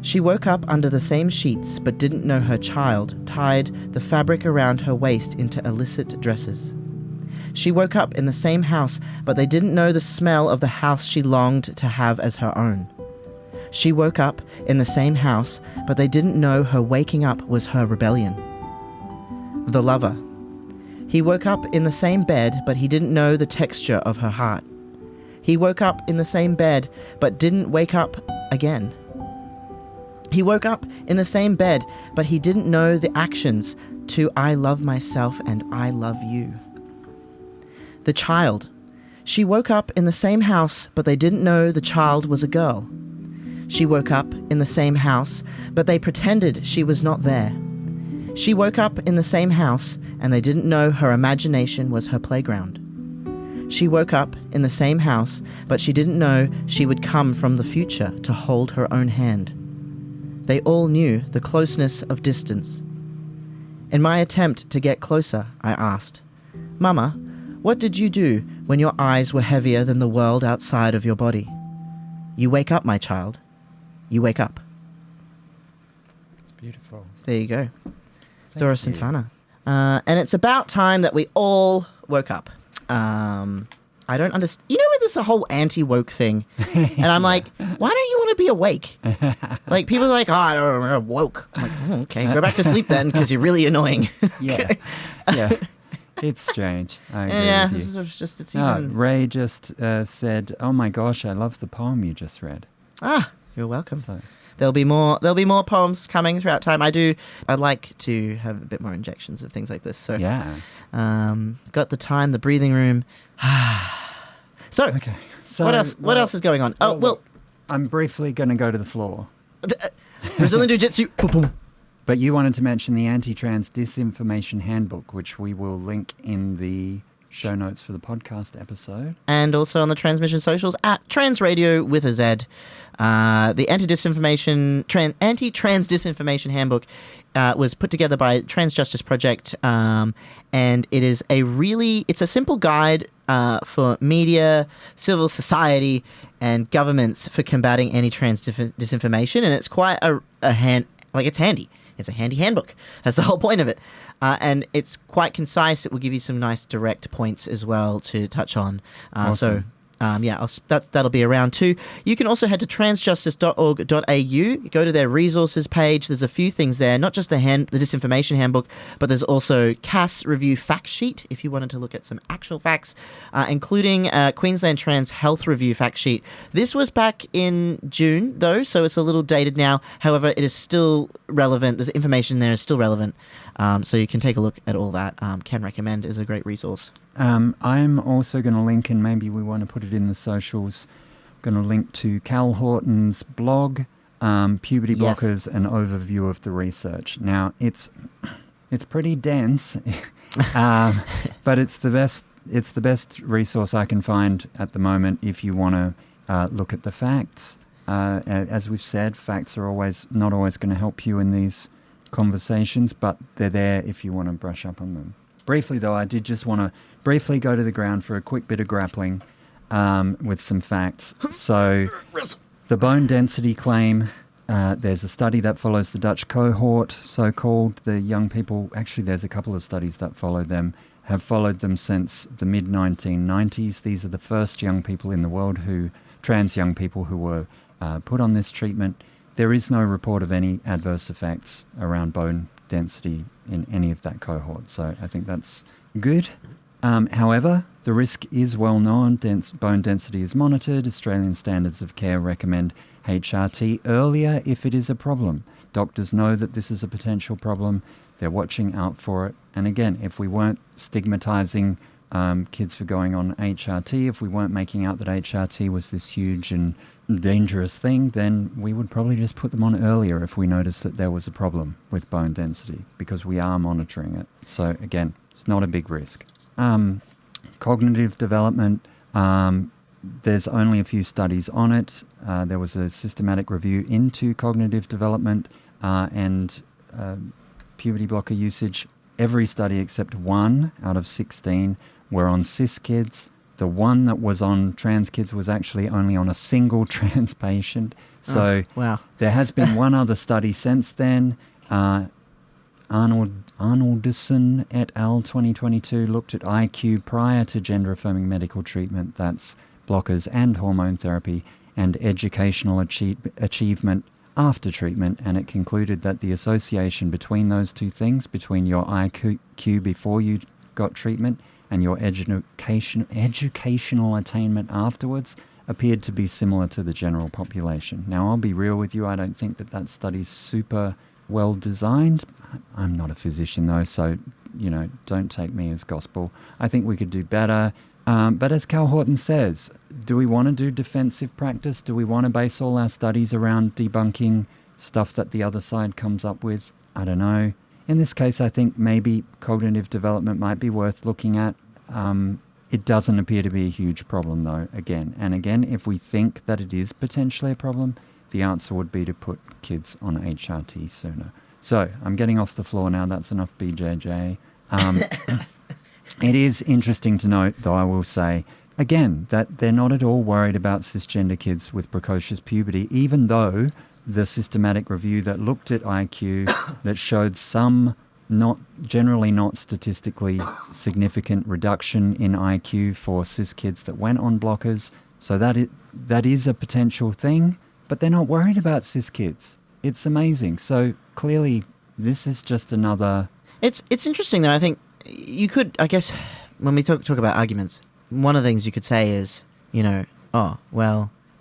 She woke up under the same sheets but didn't know her child tied the fabric around her waist into illicit dresses. She woke up in the same house, but they didn't know the smell of the house she longed to have as her own. She woke up in the same house, but they didn't know her waking up was her rebellion. The lover. He woke up in the same bed, but he didn't know the texture of her heart. He woke up in the same bed, but didn't wake up again. He woke up in the same bed, but he didn't know the actions to I love myself and I love you. The child. She woke up in the same house, but they didn't know the child was a girl. She woke up in the same house, but they pretended she was not there. She woke up in the same house, and they didn't know her imagination was her playground. She woke up in the same house, but she didn't know she would come from the future to hold her own hand. They all knew the closeness of distance. In my attempt to get closer, I asked, "Mama, what did you do when your eyes were heavier than the world outside of your body?" "You wake up, my child. You wake up." It's beautiful. There you go. Thank Dora you. Santana. And it's about time that we all woke up. I don't understand. You know, there's a whole anti-woke thing. And I'm like, why don't you want to be awake? Like, people are like, oh, I don't know, woke. I'm like, oh, okay, go back to sleep then, because you're really annoying. Yeah. Yeah. It's strange. I agree Yeah, with you. this is just, it's even... Ray just said, "Oh my gosh, I love the poem you just read." You're welcome. So, There'll be more poems coming throughout time. I'd like to have a bit more injections of things like this. So yeah. Got the time, the breathing room. So, Okay. So what else is going on? I'm briefly going to go to the floor. Brazilian Jiu-Jitsu. Boom, boom. But you wanted to mention the Anti-Trans Disinformation Handbook, which we will link in the show notes for the podcast episode. And also on the Transmission socials at Trans Radio with a Z. The anti-trans disinformation handbook was put together by Trans Justice Project, and it's a simple guide for media, civil society, and governments for combating anti-trans disinformation, and it's quite it's handy. It's a handy handbook. That's the whole point of it. And it's quite concise. It will give you some nice direct points as well to touch on. Awesome. That'll be around too. You can also head to transjustice.org.au. Go to their resources page. There's a few things there, not just the disinformation handbook, but there's also CAS review fact sheet if you wanted to look at some actual facts, including Queensland Trans Health Review fact sheet. This was back in June though, so it's a little dated now. However, it is still relevant. The information there is still relevant. So you can take a look at all that. Can recommend is a great resource. I'm also going to link, and maybe we want to put it in the socials, going to link to Cal Horton's blog, Puberty Blockers, an overview of the research. Now, it's pretty dense, but it's the best resource I can find at the moment if you want to look at the facts. As we've said, facts are not always going to help you in these conversations, but they're there if you want to brush up on them. Briefly, though, I did just want to briefly go to the ground for a quick bit of grappling with some facts. So, the bone density claim, there's a study that follows the Dutch cohort, so-called. The young people, actually there's a couple of studies that follow them, have followed them since the mid-1990s. These are the first young people in the world trans young people who were put on this treatment. There is no report of any adverse effects around bone density in any of that cohort, so I think that's good. However, the risk is well known. Bone density is monitored. Australian standards of care recommend HRT earlier if it is a problem. Doctors know that this is a potential problem. They're watching out for it. And again, if we weren't stigmatizing kids for going on HRT, if we weren't making out that HRT was this huge and dangerous thing, then we would probably just put them on earlier if we noticed that there was a problem with bone density, because we are monitoring it. So again, it's not a big risk. Cognitive development, there's only a few studies on it. There was a systematic review into cognitive development and puberty blocker usage. Every study except 1 out of 16 were on cis kids. The one that was on trans kids was actually only on a single trans patient. So wow. There has been one other study since then. Arnoldson et al. 2022 looked at IQ prior to gender-affirming medical treatment, that's blockers and hormone therapy, and educational achievement after treatment, and it concluded that the association between those two things, between your IQ before you got treatment and your educational attainment afterwards, appeared to be similar to the general population. Now, I'll be real with you, I don't think that study's super well designed. I'm not a physician though, so, don't take me as gospel. I think we could do better. But as Cal Horton says, do we want to do defensive practice? Do we want to base all our studies around debunking stuff that the other side comes up with? I don't know. In this case, I think maybe cognitive development might be worth looking at. It doesn't appear to be a huge problem, though, again. And again, if we think that it is potentially a problem, the answer would be to put kids on HRT sooner. So, I'm getting off the floor now. That's enough BJJ. It is interesting to note, though, I will say, again, that they're not at all worried about cisgender kids with precocious puberty, even though the systematic review that looked at IQ that showed some generally not statistically significant reduction in IQ for cis kids that went on blockers. So that is a potential thing, but they're not worried about cis kids. It's amazing. So clearly this is just another... It's interesting, though. I think you could, I guess, when we talk about arguments, one of the things you could say is, puberty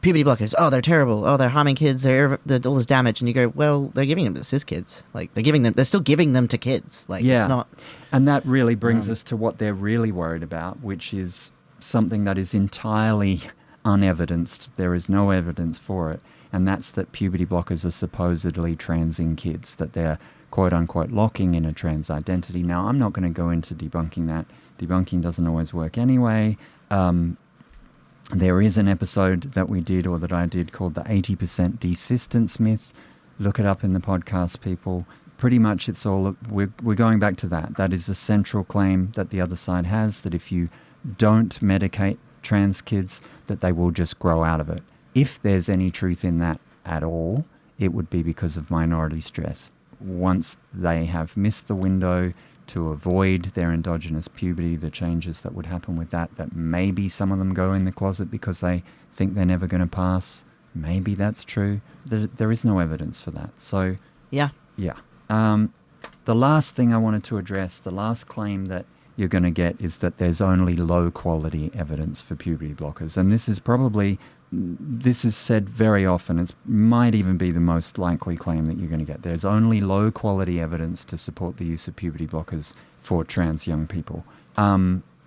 blockers, they're terrible, they're harming kids, they're all this damage, and you go, well, they're giving them to cis kids, they're still giving them to kids, it's not. And that really brings us to what they're really worried about, which is something that is entirely unevidenced. There is no evidence for it, and that's that puberty blockers are supposedly transing kids, that they're quote-unquote locking in a trans identity. Now, I'm not going to go into debunking that. debunking doesn't always work anyway. There is an episode that we did, or that I did, called the 80% desistance myth. Look it up in the podcast, people. Pretty much it's all, we're going back to that. That is a central claim that the other side has, that if you don't medicate trans kids, that they will just grow out of it. If there's any truth in that at all, it would be because of minority stress. Once they have missed the window to avoid their endogenous puberty, the changes that would happen with that maybe some of them go in the closet because they think they're never going to pass. Maybe that's true. There is no evidence for that. So, Yeah. The last thing I wanted to address, the last claim that you're going to get is that there's only low-quality evidence for puberty blockers. And this is said very often. It might even be the most likely claim that you're going to get. There's only low-quality evidence to support the use of puberty blockers for trans young people.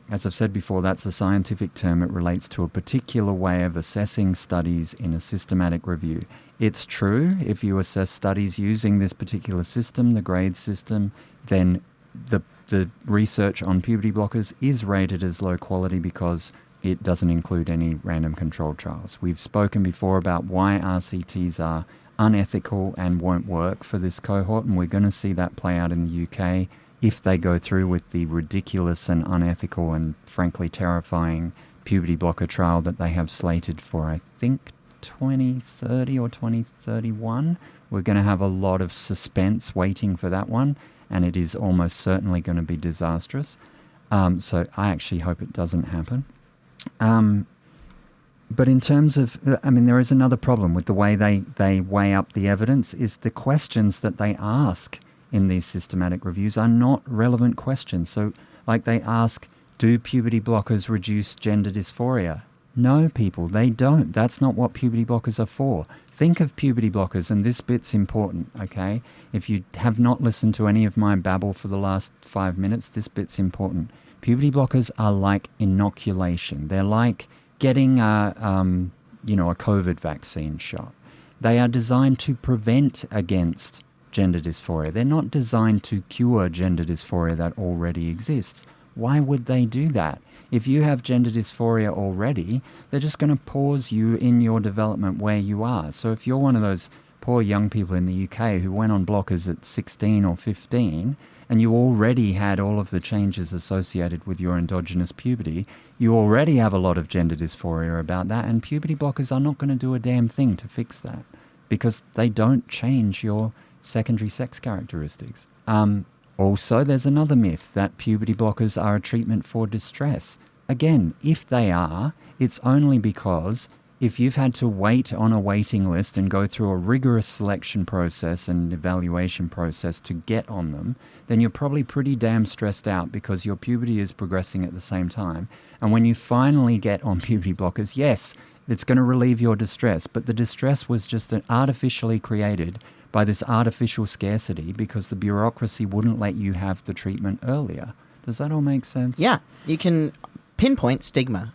As I've said before, that's a scientific term. It relates to a particular way of assessing studies in a systematic review. It's true, if you assess studies using this particular system, the grade system, then the research on puberty blockers is rated as low quality because it doesn't include any random controlled trials. We've spoken before about why RCTs are unethical and won't work for this cohort, and we're going to see that play out in the UK if they go through with the ridiculous and unethical and frankly terrifying puberty blocker trial that they have slated for, I think, 2030 or 2031. We're going to have a lot of suspense waiting for that one, and it is almost certainly going to be disastrous. So I actually hope it doesn't happen. But in terms of, there is another problem with the way they weigh up the evidence, is the questions that they ask in these systematic reviews are not relevant questions. So, like, they ask, do puberty blockers reduce gender dysphoria? No, people, they don't. That's not what puberty blockers are for. Think of puberty blockers, and this bit's important, okay? If you have not listened to any of my babble for the last 5 minutes, this bit's important. Puberty blockers are like inoculation. They're like getting a COVID vaccine shot. They are designed to prevent against gender dysphoria. They're not designed to cure gender dysphoria that already exists. Why would they do that? If you have gender dysphoria already, they're just going to pause you in your development where you are. So if you're one of those poor young people in the UK who went on blockers at 16 or 15, and you already had all of the changes associated with your endogenous puberty, you already have a lot of gender dysphoria about that, and puberty blockers are not going to do a damn thing to fix that because they don't change your secondary sex characteristics. Also, there's another myth that puberty blockers are a treatment for distress. Again, if they are, it's only because if you've had to wait on a waiting list and go through a rigorous selection process and evaluation process to get on them, then you're probably pretty damn stressed out because your puberty is progressing at the same time. And when you finally get on puberty blockers, yes, it's going to relieve your distress, but the distress was just artificially created by this artificial scarcity because the bureaucracy wouldn't let you have the treatment earlier. Does that all make sense? Yeah, you can pinpoint stigma,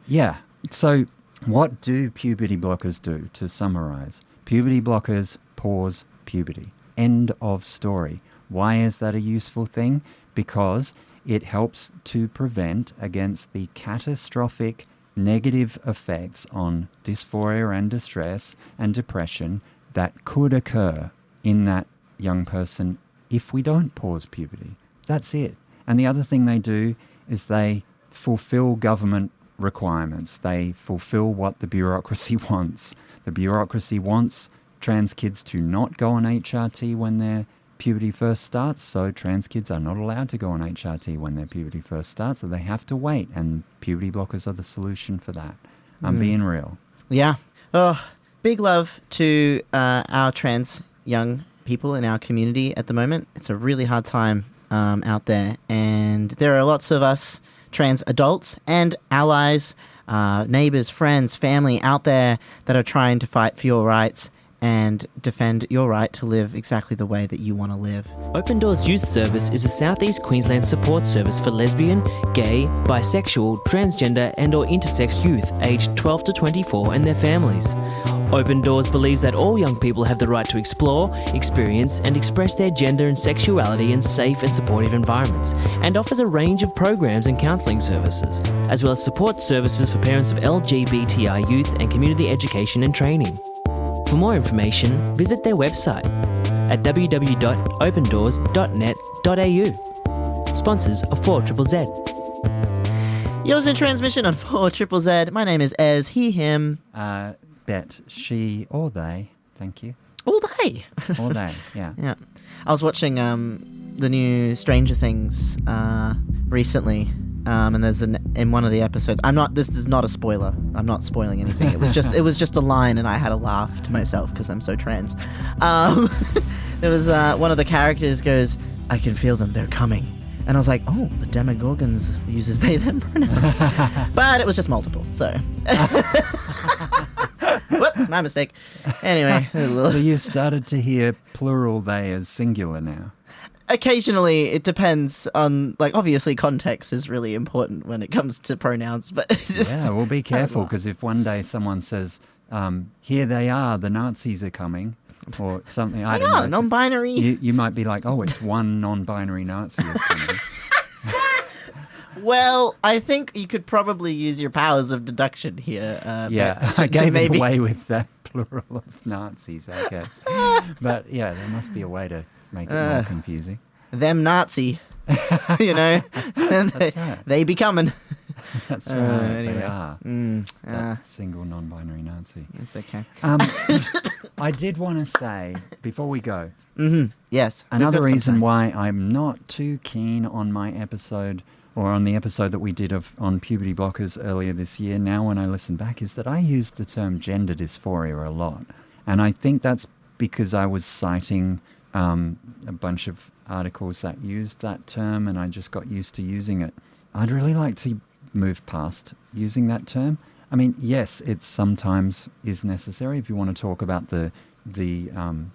Yeah. So what do puberty blockers do, to summarize? Puberty blockers pause puberty. End of story. Why is that a useful thing? Because it helps to prevent against the catastrophic negative effects on dysphoria and distress and depression that could occur in that young person if we don't pause puberty. That's it. And the other thing they do is they fulfill government requirements. They fulfill what the bureaucracy wants. The bureaucracy wants trans kids to not go on HRT when their puberty first starts, so trans kids are not allowed to go on HRT when their puberty first starts, so they have to wait, and puberty blockers are the solution for that. I'm being real. Yeah. Oh, big love to our trans young people in our community at the moment. It's a really hard time out there, and there are lots of us trans adults and allies, neighbors, friends, family out there that are trying to fight for your rights. and defend your right to live exactly the way that you want to live. Open Doors Youth Service is a South East Queensland support service for lesbian, gay, bisexual, transgender and or intersex youth aged 12 to 24 and their families. Open Doors believes that all young people have the right to explore, experience and express their gender and sexuality in safe and supportive environments, and offers a range of programs and counselling services, as well as support services for parents of LGBTI youth and community education and training. For more information, visit their website at www.opendoors.net.au. Sponsors of 4ZZZ. Yours in Transmission on 4ZZZ. My name is Ez, he, him. Bette, she, or they. Thank you. Or they. Or they, yeah. Yeah. I was watching the new Stranger Things recently. And there's in one of the episodes. This is not a spoiler. I'm not spoiling anything. It was just a line, and I had a laugh to myself because I'm so trans. There was one of the characters goes, "I can feel them. They're coming," and I was like, "Oh, the Demogorgons uses they them pronouns," but it was just multiple. So, whoops, my mistake. Anyway, so you started to hear plural they as singular now. Occasionally, it depends on, obviously context is really important when it comes to pronouns, but yeah, well, be careful, because if one day someone says, here they are, the Nazis are coming, or something, I don't know. Non-binary. You might be like, oh, it's one non-binary Nazi is coming. Well, I think you could probably use your powers of deduction here. Yeah, I gave it away with that plural of Nazis, I guess. But yeah, there must be a way to make it more confusing. Them Nazi, That's right. They be coming. That's right, anyway. They are. That single non-binary Nazi. It's okay. I did want to say, before we go, yes, another reason why I'm not too keen on my episode, or on the episode that we did on puberty blockers earlier this year, now when I listen back, is that I used the term gender dysphoria a lot. And I think that's because I was citing a bunch of articles that used that term, and I just got used to using it. I'd really like to move past using that term. I mean, yes, it sometimes is necessary if you want to talk about the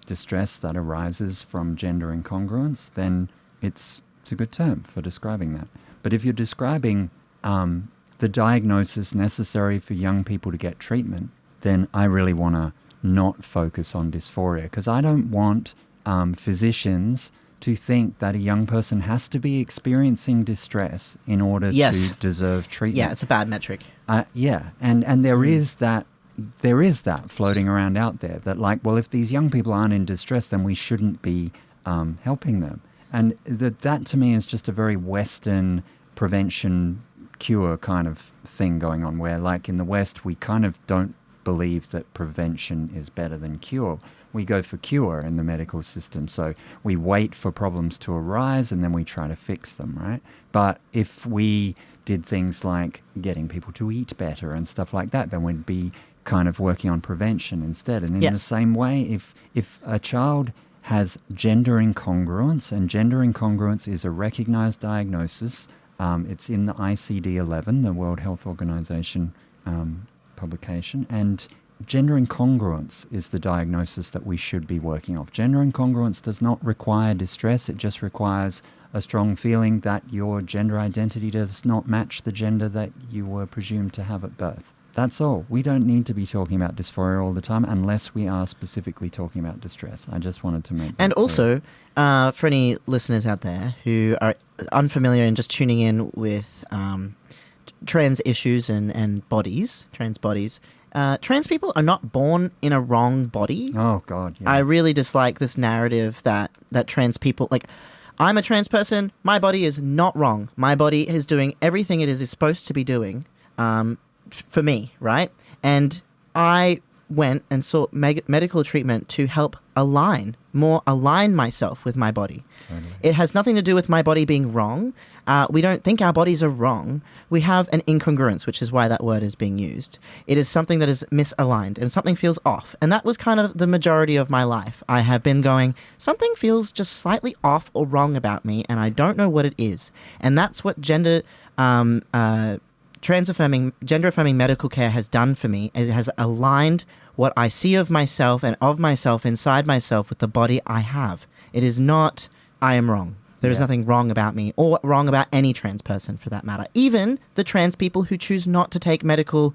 distress that arises from gender incongruence, then it's a good term for describing that. But if you're describing the diagnosis necessary for young people to get treatment, then I really want to not focus on dysphoria, because I don't want physicians to think that a young person has to be experiencing distress in order to deserve treatment. Yeah, it's a bad metric. Yeah, and there is that floating around out there that, well, if these young people aren't in distress, then we shouldn't be helping them. And that to me is just a very Western prevention cure kind of thing going on, where in the West we kind of don't believe that prevention is better than cure. We go for cure in the medical system. So we wait for problems to arise and then we try to fix them, right? But if we did things like getting people to eat better and stuff like that, then we'd be kind of working on prevention instead. And in the same way, if a child has gender incongruence, and gender incongruence is a recognized diagnosis, it's in the ICD-11, the World Health Organization publication, and gender incongruence is the diagnosis that we should be working off. Gender incongruence does not require distress. It just requires a strong feeling that your gender identity does not match the gender that you were presumed to have at birth. That's all. We don't need to be talking about dysphoria all the time unless we are specifically talking about distress. I just wanted to make that And clear. also, for any listeners out there who are unfamiliar and just tuning in with trans issues and bodies, trans bodies, trans people are not born in a wrong body. Oh, God, yeah. I really dislike this narrative that trans people, I'm a trans person, my body is not wrong. My body is doing everything it is supposed to be doing for me, right? And I went and sought medical treatment to help align myself with my body. Totally. It has nothing to do with my body being wrong. We don't think our bodies are wrong. We have an incongruence, which is why that word is being used. It is something that is misaligned and something feels off. And that was kind of the majority of my life. I have been going, something feels just slightly off or wrong about me, and I don't know what it is. And that's what gender gender-affirming medical care has done for me is it has aligned what I see of myself and of myself inside myself with the body I have. It is not, I am wrong. There is nothing wrong about me or wrong about any trans person for that matter. Even the trans people who choose not to take medical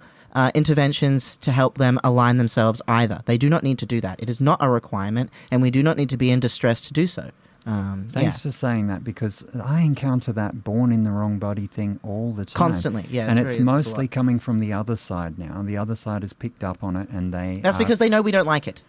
interventions to help them align themselves either. They do not need to do that. It is not a requirement, and we do not need to be in distress to do so. Thanks for saying that, because I encounter that born in the wrong body thing all the time. Constantly, yeah. And it's mostly coming from the other side now. The other side has picked up on it, and they... That's because they know we don't like it.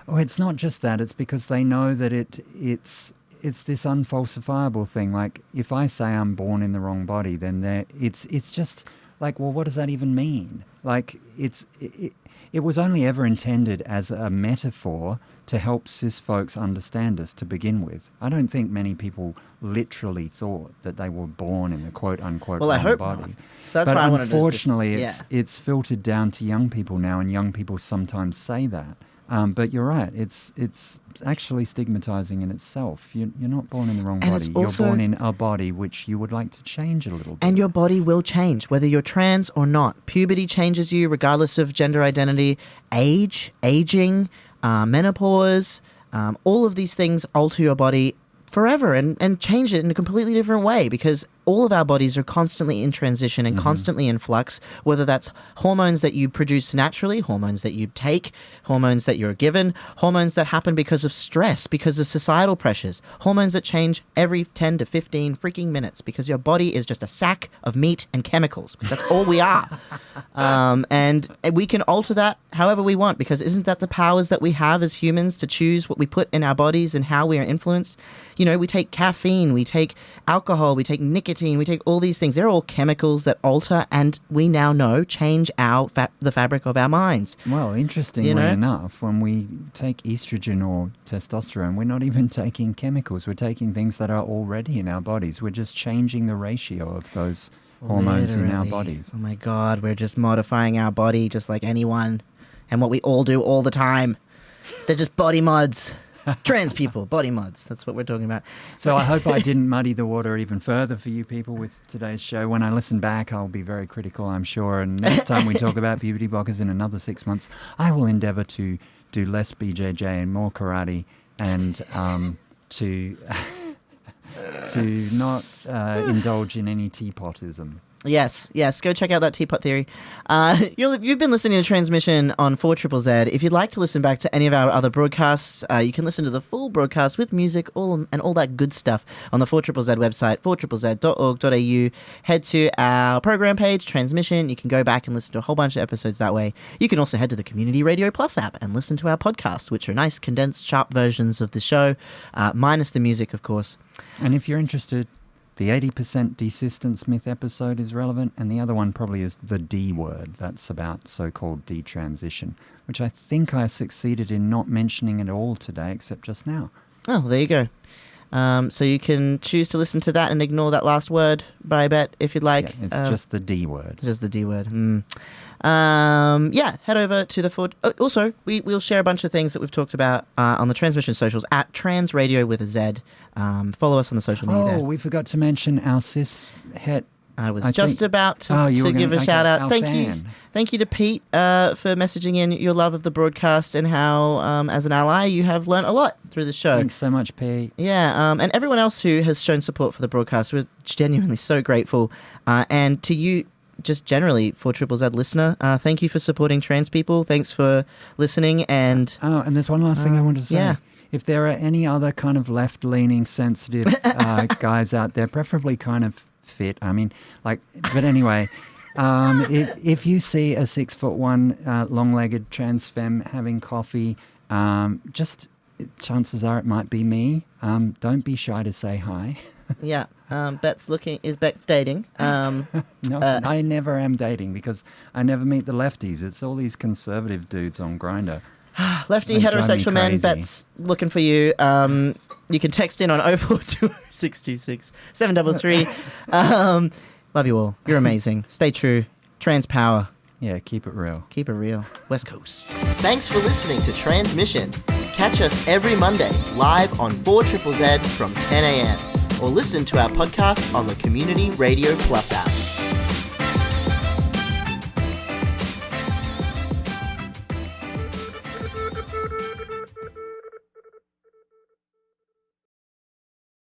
Oh, it's not just that. It's because they know that it's this unfalsifiable thing. Like, if I say I'm born in the wrong body, then it's just like, well, what does that even mean? Like, it was only ever intended as a metaphor to help cis folks understand us to begin with. I don't think many people literally thought that they were born in the quote-unquote wrong body. Not. So that's but why I wanted to... unfortunately, it's filtered down to young people now, and young people sometimes say that. But you're right, it's actually stigmatizing in itself. You're not born in the wrong body. You're born in a body which you would like to change a little bit. And your body will change, whether you're trans or not. Puberty changes you regardless of gender identity. Aging, menopause, all of these things alter your body forever and change it in a completely different way, because all of our bodies are constantly in transition and constantly in flux, whether that's hormones that you produce naturally, hormones that you take, hormones that you're given, hormones that happen because of stress, because of societal pressures, hormones that change every 10 to 15 freaking minutes, because your body is just a sack of meat and chemicals. That's all we are. And we can alter that however we want, because isn't that the powers that we have as humans to choose what we put in our bodies and how we are influenced? You know, we take caffeine, we take alcohol, we take nicotine, we take all these things. They're all chemicals that alter, and we now know change the fabric of our minds. Well, interestingly enough, when we take estrogen or testosterone, we're not even taking chemicals. We're taking things that are already in our bodies. We're just changing the ratio of those hormones in our bodies. Oh my God, we're just modifying our body just like anyone, and what we all do all the time. They're just body mods. Trans people, body mods. That's what we're talking about. So I hope I didn't muddy the water even further for you people with today's show. When I listen back, I'll be very critical, I'm sure. And next time we talk about puberty blockers in another 6 months, I will endeavour to do less BJJ and more karate, and to not indulge in any teapotism. Yes. Go check out that Teapot Theory. You've been listening to Transmission on 4ZZZ. If you'd like to listen back to any of our other broadcasts, you can listen to the full broadcast with music and all that good stuff on the 4ZZZ website, 4ZZZ.org.au. Head to our program page, Transmission. You can go back and listen to a whole bunch of episodes that way. You can also head to the Community Radio Plus app and listen to our podcasts, which are nice, condensed, sharp versions of the show, minus the music, of course. And if you're interested, the 80% desistance myth episode is relevant, and the other one probably is the D word. That's about so-called detransition, which I think I succeeded in not mentioning at all today, except just now. Oh, there you go. So you can choose to listen to that and ignore that last word by Bette if you'd like. Yeah, it's just the D word. Just the D word. Head over to the also, we'll share a bunch of things that we've talked about on the Transmission socials at Trans Radio with a Z. Follow us on the social media. Oh, we forgot to mention our cis het. I was just about to give a shout out. Thank you to Pete for messaging in your love of the broadcast and how, as an ally, you have learnt a lot through the show. Thanks so much, Pete. Yeah, and everyone else who has shown support for the broadcast, we're genuinely so grateful. And to you, just generally, 4ZZZ listener, thank you for supporting trans people. Thanks for listening. And there's one last thing I wanted to say. Yeah. If there are any other kind of left-leaning, sensitive guys out there, preferably kind of fit, but anyway, if you see a 6'1", long-legged trans femme having coffee, just chances are it might be me. Don't be shy to say hi. Yeah. Bette's dating. No, I never am dating because I never meet the lefties. It's all these conservative dudes on Grindr. Lefty heterosexual man, Bette's looking for you. You can text in on 042626 733. Love you all. You're amazing. Stay true. Trans power. Yeah, keep it real. Keep it real. West Coast. Thanks for listening to Transmission. Catch us every Monday live on 4ZZZ from 10 a.m. or listen to our podcast on the Community Radio Plus app.